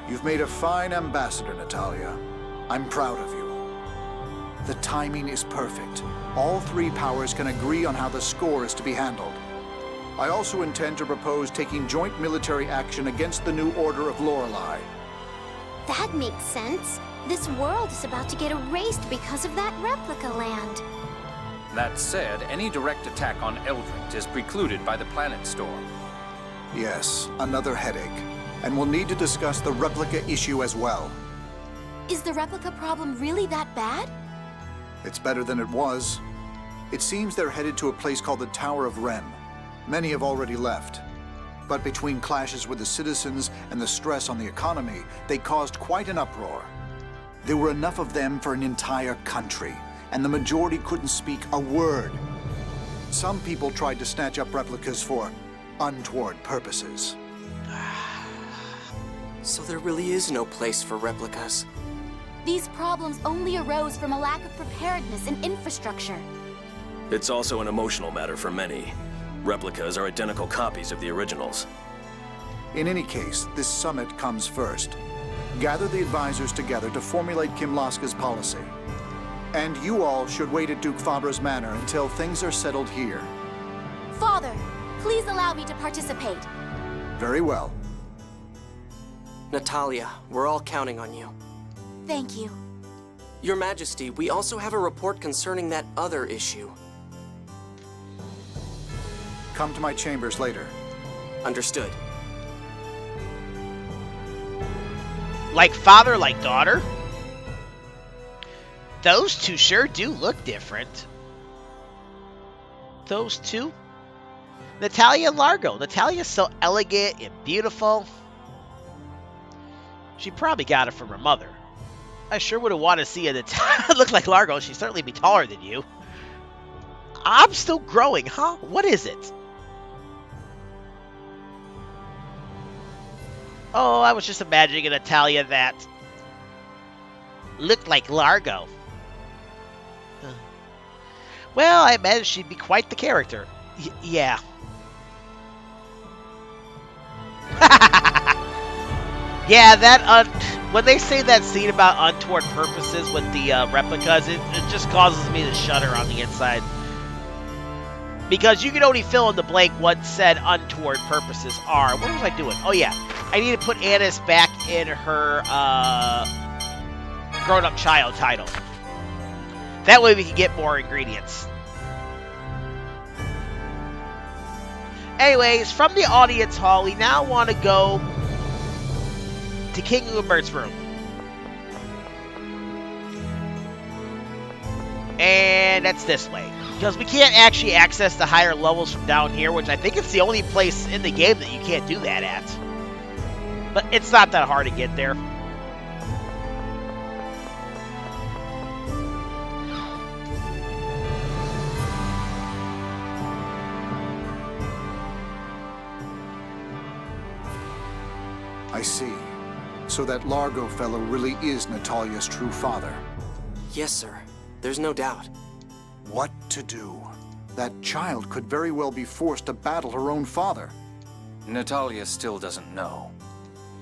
You've made a fine ambassador, Natalia. I'm proud of you. The timing is perfect. All three powers can agree on how the score is to be handled. I also intend to propose taking joint military action against the new Order of Lorelei. That makes sense. This world is about to get erased because of that replica land. That said, any direct attack on Auldrant is precluded by the planet storm. Yes, another headache. And we'll need to discuss the replica issue as well. Is the replica problem really that bad? It's better than it was. It seems they're headed to a place called the Tower of Rem. Many have already left. But between clashes with the citizens and the stress on the economy, they caused quite an uproar. There were enough of them for an entire country, and the majority couldn't speak a word. Some people tried to snatch up replicas for untoward purposes. So there really is no place for replicas. These problems only arose from a lack of preparedness and infrastructure. It's also an emotional matter for many. Replicas are identical copies of the originals. In any case, this summit comes first. Gather the advisors together to formulate Kimlasca's policy. And you all should wait at Duke Fabra's manor until things are settled here. Father, please allow me to participate. Very well. Natalia, we're all counting on you. Thank you. Your Majesty, we also have a report concerning that other issue. Come to my chambers later. Understood. Like father, like daughter? Those two sure do look different. Those two? Natalia and Largo. Natalia's so elegant and beautiful. She probably got it from her mother. I sure would have wanted to see a Natalia look like Largo. She'd certainly be taller than you. I'm still growing, huh? What is it? Oh, I was just imagining a Natalia that looked like Largo. Well, I imagine she'd be quite the character. Yeah. Yeah, that when they say that scene about untoward purposes with the replicas, it just causes me to shudder on the inside. Because you can only fill in the blank what said untoward purposes are. What was I doing? Oh yeah, I need to put Anise back in her grown-up child title. That way we can get more ingredients. Anyways, from the audience hall, we now want to go to King Ubert's room. And that's this way. Because we can't actually access the higher levels from down here, which I think it's the only place in the game that you can't do that at. But it's not that hard to get there. I see. So that Largo fellow really is Natalia's true father. Yes, sir. There's no doubt. What to do? That child could very well be forced to battle her own father. Natalia still doesn't know.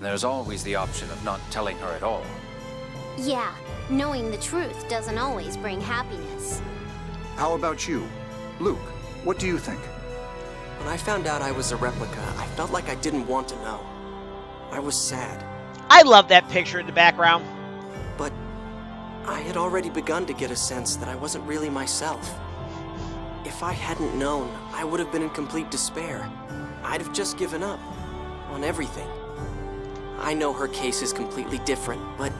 There's always the option of not telling her at all. Yeah, knowing the truth doesn't always bring happiness. How about you? Luke, what do you think? When I found out I was a replica, I felt like I didn't want to know. I was sad. I love that picture in the background. But I had already begun to get a sense that I wasn't really myself. If I hadn't known, I would have been in complete despair. I'd have just given up on everything. I know her case is completely different, but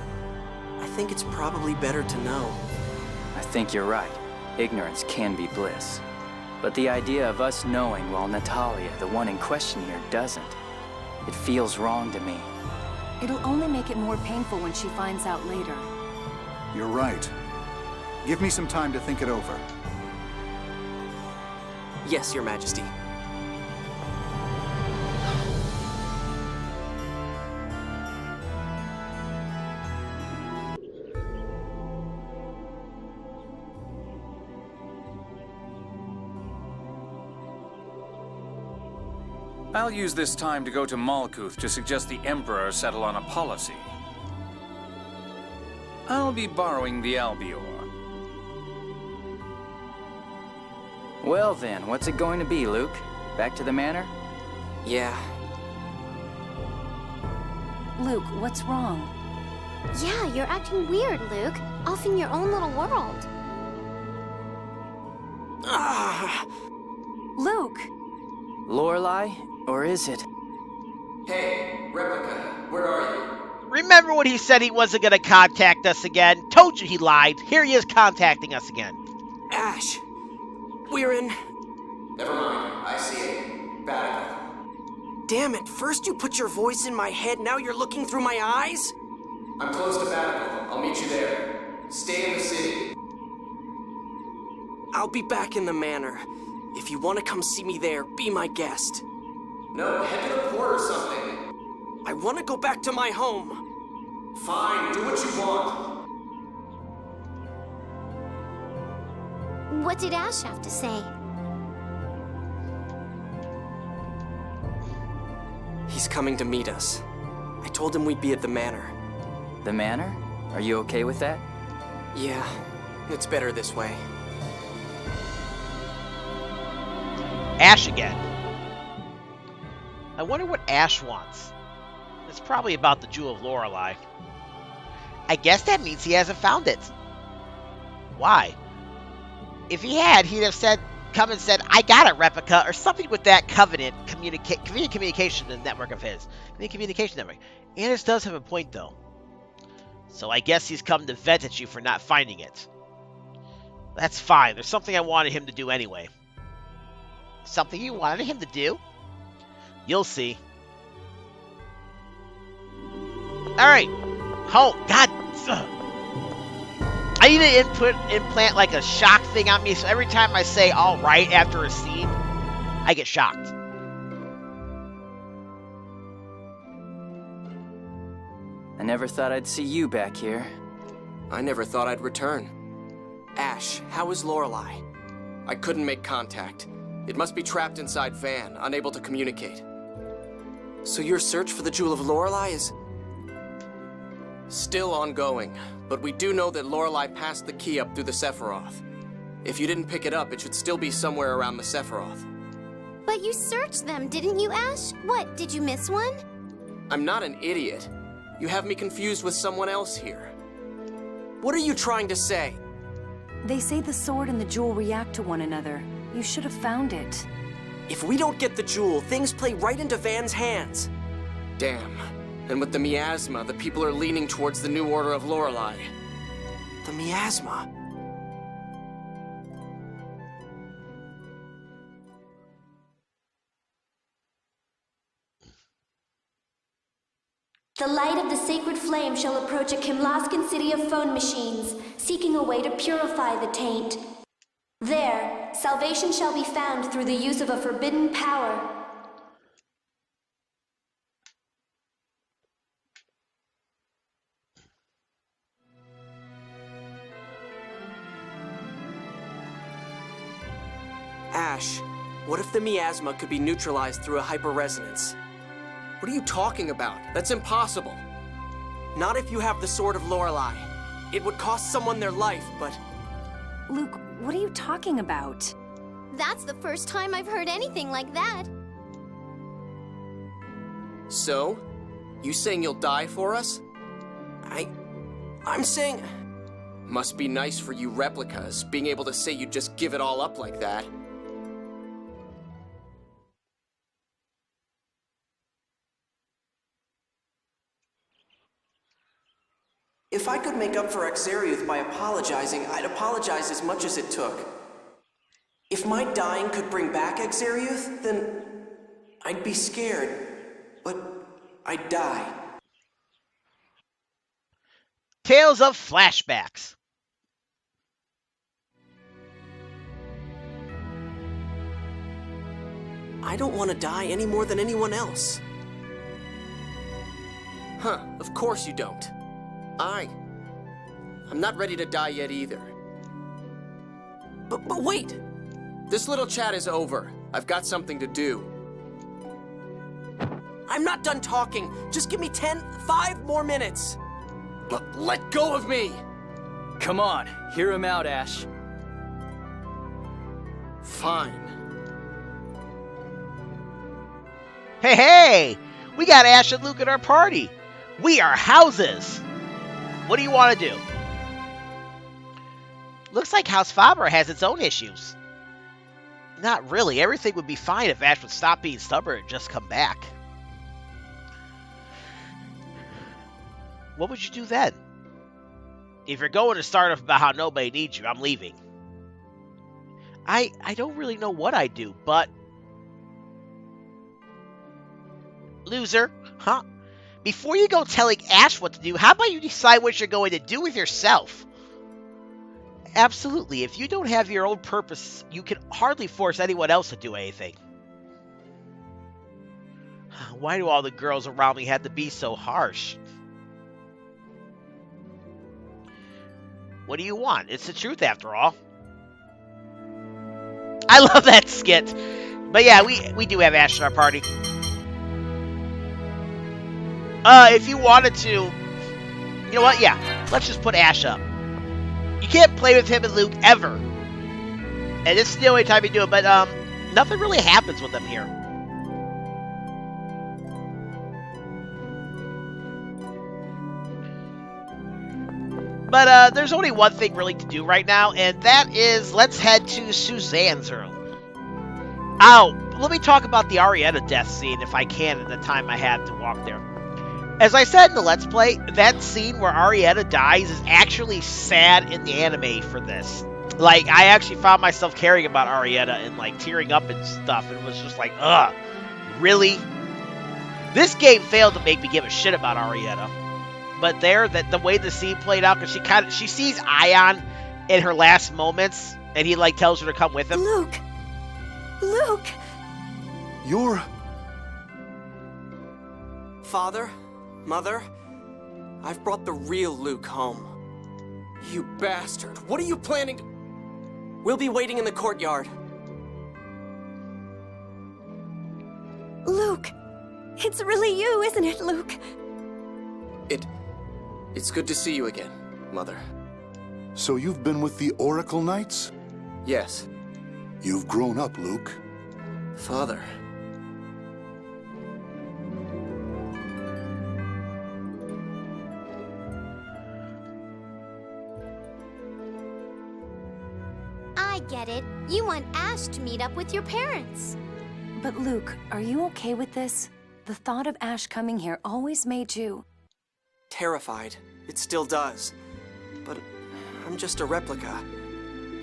I think it's probably better to know. I think you're right. Ignorance can be bliss. But the idea of us knowing while Natalia, the one in question here, doesn't, it feels wrong to me. It'll only make it more painful when she finds out later. You're right. Give me some time to think it over. Yes, Your Majesty. I'll use this time to go to Malkuth to suggest the Emperor settle on a policy. I'll be borrowing the Albior. Well then, what's it going to be, Luke? Back to the manor? Yeah. Luke, what's wrong? Yeah, you're acting weird, Luke. Off in your own little world. Luke! Lorelei? Or is it? Hey, Replica, where are you? Remember when he said he wasn't going to contact us again? Told you he lied. Here he is contacting us again. Asch, we're in... Never mind, I see it. Badaq. Damn it, first you put your voice in my head, now you're looking through my eyes? I'm close to Badaq. I'll meet you there. Stay in the city. I'll be back in the manor. If you want to come see me there, be my guest. No, head to the port or something. I want to go back to my home. Fine, do what you want. What did Asch have to say? He's coming to meet us. I told him we'd be at the manor. The manor? Are you okay with that? Yeah, it's better this way. Asch again. I wonder what Asch wants. It's probably about the Jewel of Lorelei. I guess that means he hasn't found it. Why? If he had, he'd have come and said, I got it, replica, or something with that convenient communication network of his. Communication network. Anise does have a point, though. So I guess he's come to vent at you for not finding it. That's fine. There's something I wanted him to do anyway. Something you wanted him to do? You'll see. Alright. Home. God. I need to implant like a shock thing on me, so every time I say alright after a scene, I get shocked. I never thought I'd see you back here. I never thought I'd return. Asch, how is Lorelei? I couldn't make contact. It must be trapped inside Van, unable to communicate. So your search for the Jewel of Lorelei is still ongoing, but we do know that Lorelei passed the key up through the Sephiroth. If you didn't pick it up, it should still be somewhere around the Sephiroth. But you searched them, didn't you, Asch? What, did you miss one? I'm not an idiot. You have me confused with someone else here. What are you trying to say? They say the sword and the jewel react to one another. You should have found it. If we don't get the jewel, things play right into Van's hands. Damn. And with the miasma, the people are leaning towards the new Order of Lorelei. The miasma? The light of the sacred flame shall approach a Kimlascan city of phone machines, seeking a way to purify the taint. There, salvation shall be found through the use of a forbidden power. Asch, what if the miasma could be neutralized through a hyperresonance? What are you talking about? That's impossible. Not if you have the Sword of Lorelei. It would cost someone their life, but... Luke, what are you talking about? That's the first time I've heard anything like that. So? You saying you'll die for us? I'm saying... Must be nice for you replicas, being able to say you'd just give it all up like that. If I could make up for Exariuth by apologizing, I'd apologize as much as it took. If my dying could bring back Exariuth, then I'd be scared, but I'd die. Tales of Flashbacks. I don't want to die any more than anyone else. Huh, of course you don't. I'm not ready to die yet either. But wait! This little chat is over. I've got something to do. I'm not done talking. Just give me 5 more minutes. Let go of me! Come on, hear him out, Asch. Fine. Hey! We got Asch and Luke at our party. We are houses. What do you want to do? Looks like House Faber has its own issues. Not really. Everything would be fine if Asch would stop being stubborn and just come back. What would you do then? If you're going to start off about how nobody needs you, I'm leaving. I don't really know what I'd do, but Loser. Huh? Before you go telling Asch what to do, how about you decide what you're going to do with yourself? Absolutely. If you don't have your own purpose, you can hardly force anyone else to do anything. Why do all the girls around me have to be so harsh? What do you want? It's the truth after all. I love that skit. But yeah, we do have Asch in our party. If you wanted to, you know what? Yeah, let's just put Asch up. You can't play with him and Luke ever. And this is the only time you do it, but nothing really happens with them here. But there's only one thing really to do right now, and that is let's head to Suzanne's room. Let me talk about the Arietta death scene if I can in the time I had to walk there. As I said in the Let's Play, that scene where Arietta dies is actually sad in the anime for this. Like, I actually found myself caring about Arietta and, like, tearing up and stuff. And it was just like, ugh, really? This game failed to make me give a shit about Arietta. But there, the way the scene played out, because she sees Ion in her last moments, and he, like, tells her to come with him. Luke! Luke! You're... Father? Mother? I've brought the real Luke home. You bastard! What are you planning to... We'll be waiting in the courtyard. Luke! It's really you, isn't it, Luke? It's good to see you again, Mother. So you've been with the Oracle Knights? Yes. You've grown up, Luke. Father. I get it. You want Asch to meet up with your parents. But Luke, are you okay with this? The thought of Asch coming here always made you... Terrified. It still does. But I'm just a replica.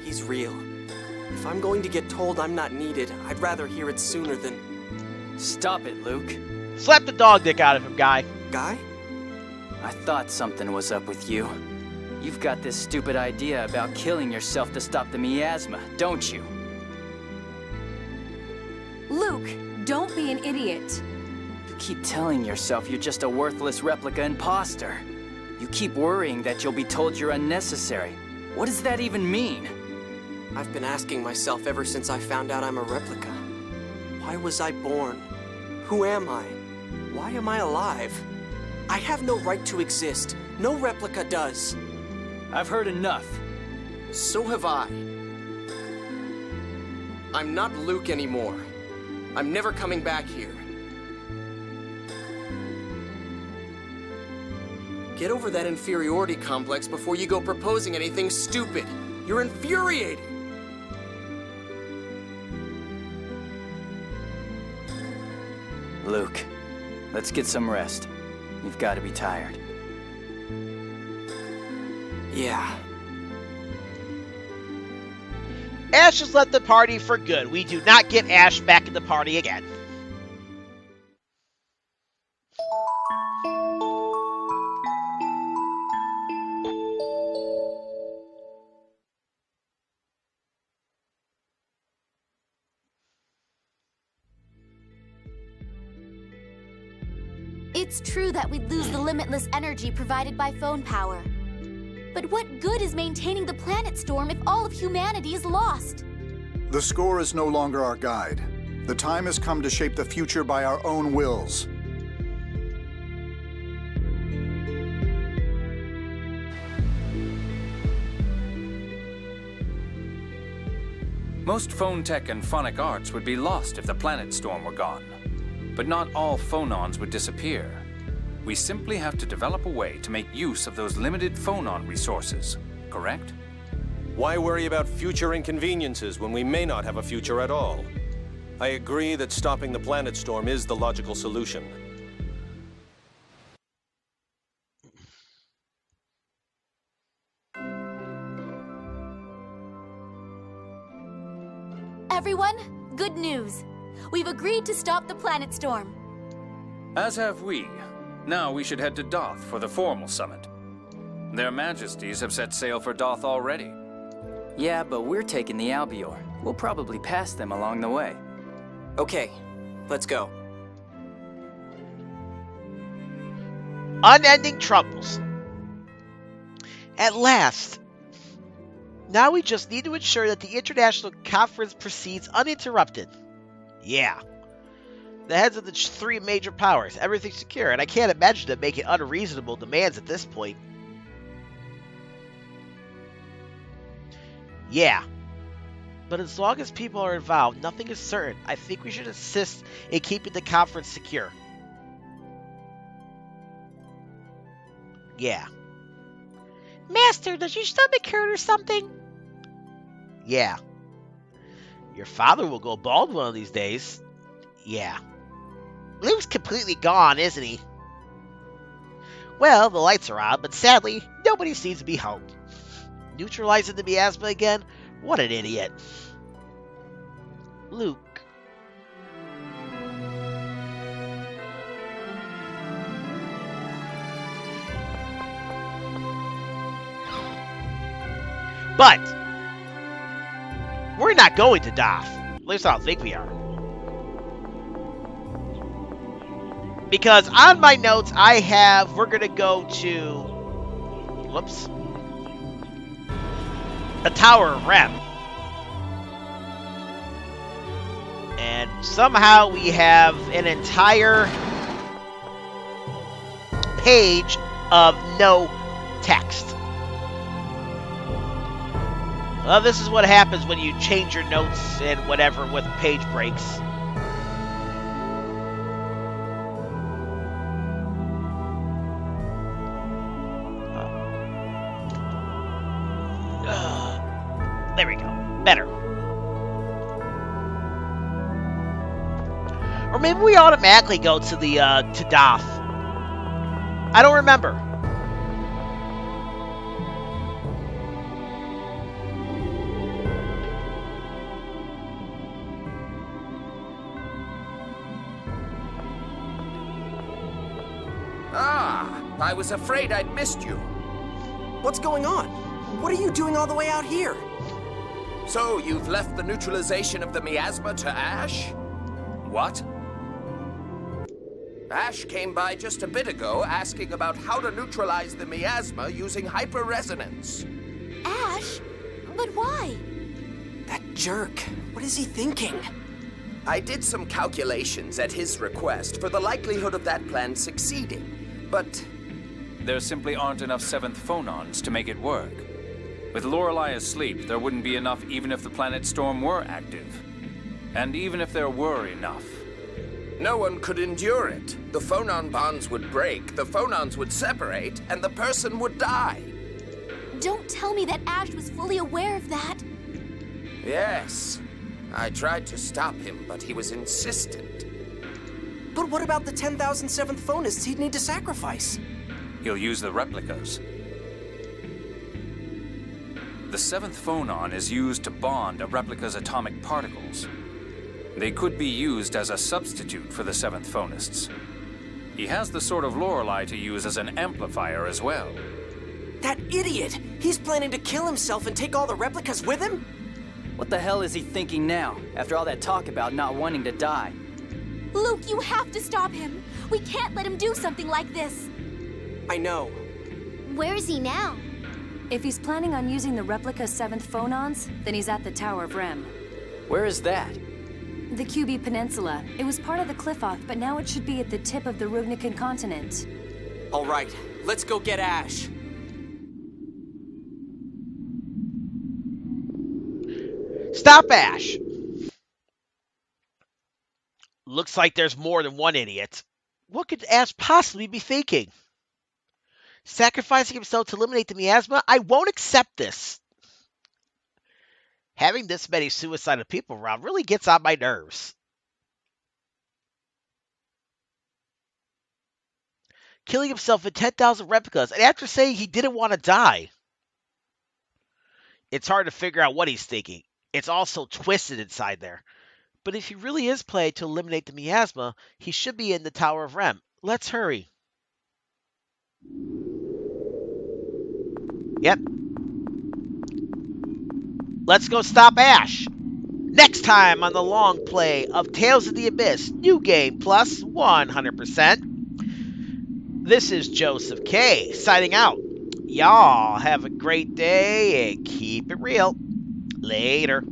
He's real. If I'm going to get told I'm not needed, I'd rather hear it sooner than... Stop it, Luke. Slap the dog dick out of him, Guy. Guy? I thought something was up with you. You've got this stupid idea about killing yourself to stop the miasma, don't you? Luke, don't be an idiot. You keep telling yourself you're just a worthless replica imposter. You keep worrying that you'll be told you're unnecessary. What does that even mean? I've been asking myself ever since I found out I'm a replica. Why was I born? Who am I? Why am I alive? I have no right to exist. No replica does. I've heard enough. So have I. I'm not Luke anymore. I'm never coming back here. Get over that inferiority complex before you go proposing anything stupid. You're infuriating. Luke, let's get some rest. You've got to be tired. Yeah. Asch has left the party for good. We do not get Asch back in the party again. It's true that we'd lose the limitless energy provided by phone power. But what good is maintaining the planet storm if all of humanity is lost? The score is no longer our guide. The time has come to shape the future by our own wills. Most phone tech and phonic arts would be lost if the planet storm were gone. But not all Fonons would disappear. We simply have to develop a way to make use of those limited Fonon resources, correct? Why worry about future inconveniences when we may not have a future at all? I agree that stopping the planet storm is the logical solution. Everyone, good news. We've agreed to stop the planet storm. As have we. Now we should head to Doth for the formal summit. Their Majesties have set sail for Doth already. Yeah, but we're taking the Albior. We'll probably pass them along the way. Okay, let's go. Unending troubles. At last. Now we just need to ensure that the international conference proceeds uninterrupted. Yeah. The heads of the 3 major powers, everything's secure, and I can't imagine them making unreasonable demands at this point. Yeah. But as long as people are involved, nothing is certain. I think we should insist in keeping the conference secure. Yeah. Master, does your stomach hurt or something? Yeah. Your father will go bald one of these days. Yeah. Luke's completely gone, isn't he? Well, the lights are on, but sadly, nobody seems to be home. Neutralizing the miasma again? What an idiot. Luke. But we're not going to Doth. At least I don't think we are. Because on my notes, I have, we're going to go to, whoops, the Tower of Rem. And somehow we have an entire page of no text. Well, this is what happens when you change your notes and whatever with page breaks. There we go. Better. Or maybe we automatically go to the to Doth. I don't remember. I was afraid I'd missed you. What's going on? What are you doing all the way out here? So, you've left the neutralization of the miasma to Asch? What? Asch came by just a bit ago asking about how to neutralize the miasma using hyperresonance. Asch? But why? That jerk. What is he thinking? I did some calculations at his request for the likelihood of that plan succeeding, but... There simply aren't enough Seventh Fonons to make it work. With Lorelei asleep, there wouldn't be enough even if the planet storm were active. And even if there were enough. No one could endure it. The Fonon bonds would break, the Fonons would separate, and the person would die. Don't tell me that Asch was fully aware of that. Yes. I tried to stop him, but he was insistent. But what about the 10,000 Seventh Fonons he'd need to sacrifice? He'll use the replicas. The Seventh Fonon is used to bond a replica's atomic particles. They could be used as a substitute for the Seventh Fonists. He has the Sword of Lorelei to use as an amplifier as well. That idiot! He's planning to kill himself and take all the replicas with him? What the hell is he thinking now, after all that talk about not wanting to die? Luke, you have to stop him. We can't let him do something like this. I know. Where is he now? If he's planning on using the replica Seventh Fonons, then he's at the Tower of Rem. Where is that? The QB Peninsula. It was part of the Qliphoth, but now it should be at the tip of the Rugnican continent. All right, let's go get Asch. Stop Asch! Looks like there's more than one idiot. What could Asch possibly be thinking? Sacrificing himself to eliminate the miasma? I won't accept this. Having this many suicidal people around really gets on my nerves. Killing himself with 10,000 replicas, and after saying he didn't want to die. It's hard to figure out what he's thinking. It's all so twisted inside there. But if he really is played to eliminate the miasma, he should be in the Tower of Rem. Let's hurry. Yep. Let's go stop Asch. Next time on the long play of Tales of the Abyss, New Game Plus 100%. This is Joseph K. signing out. Y'all have a great day and keep it real. Later.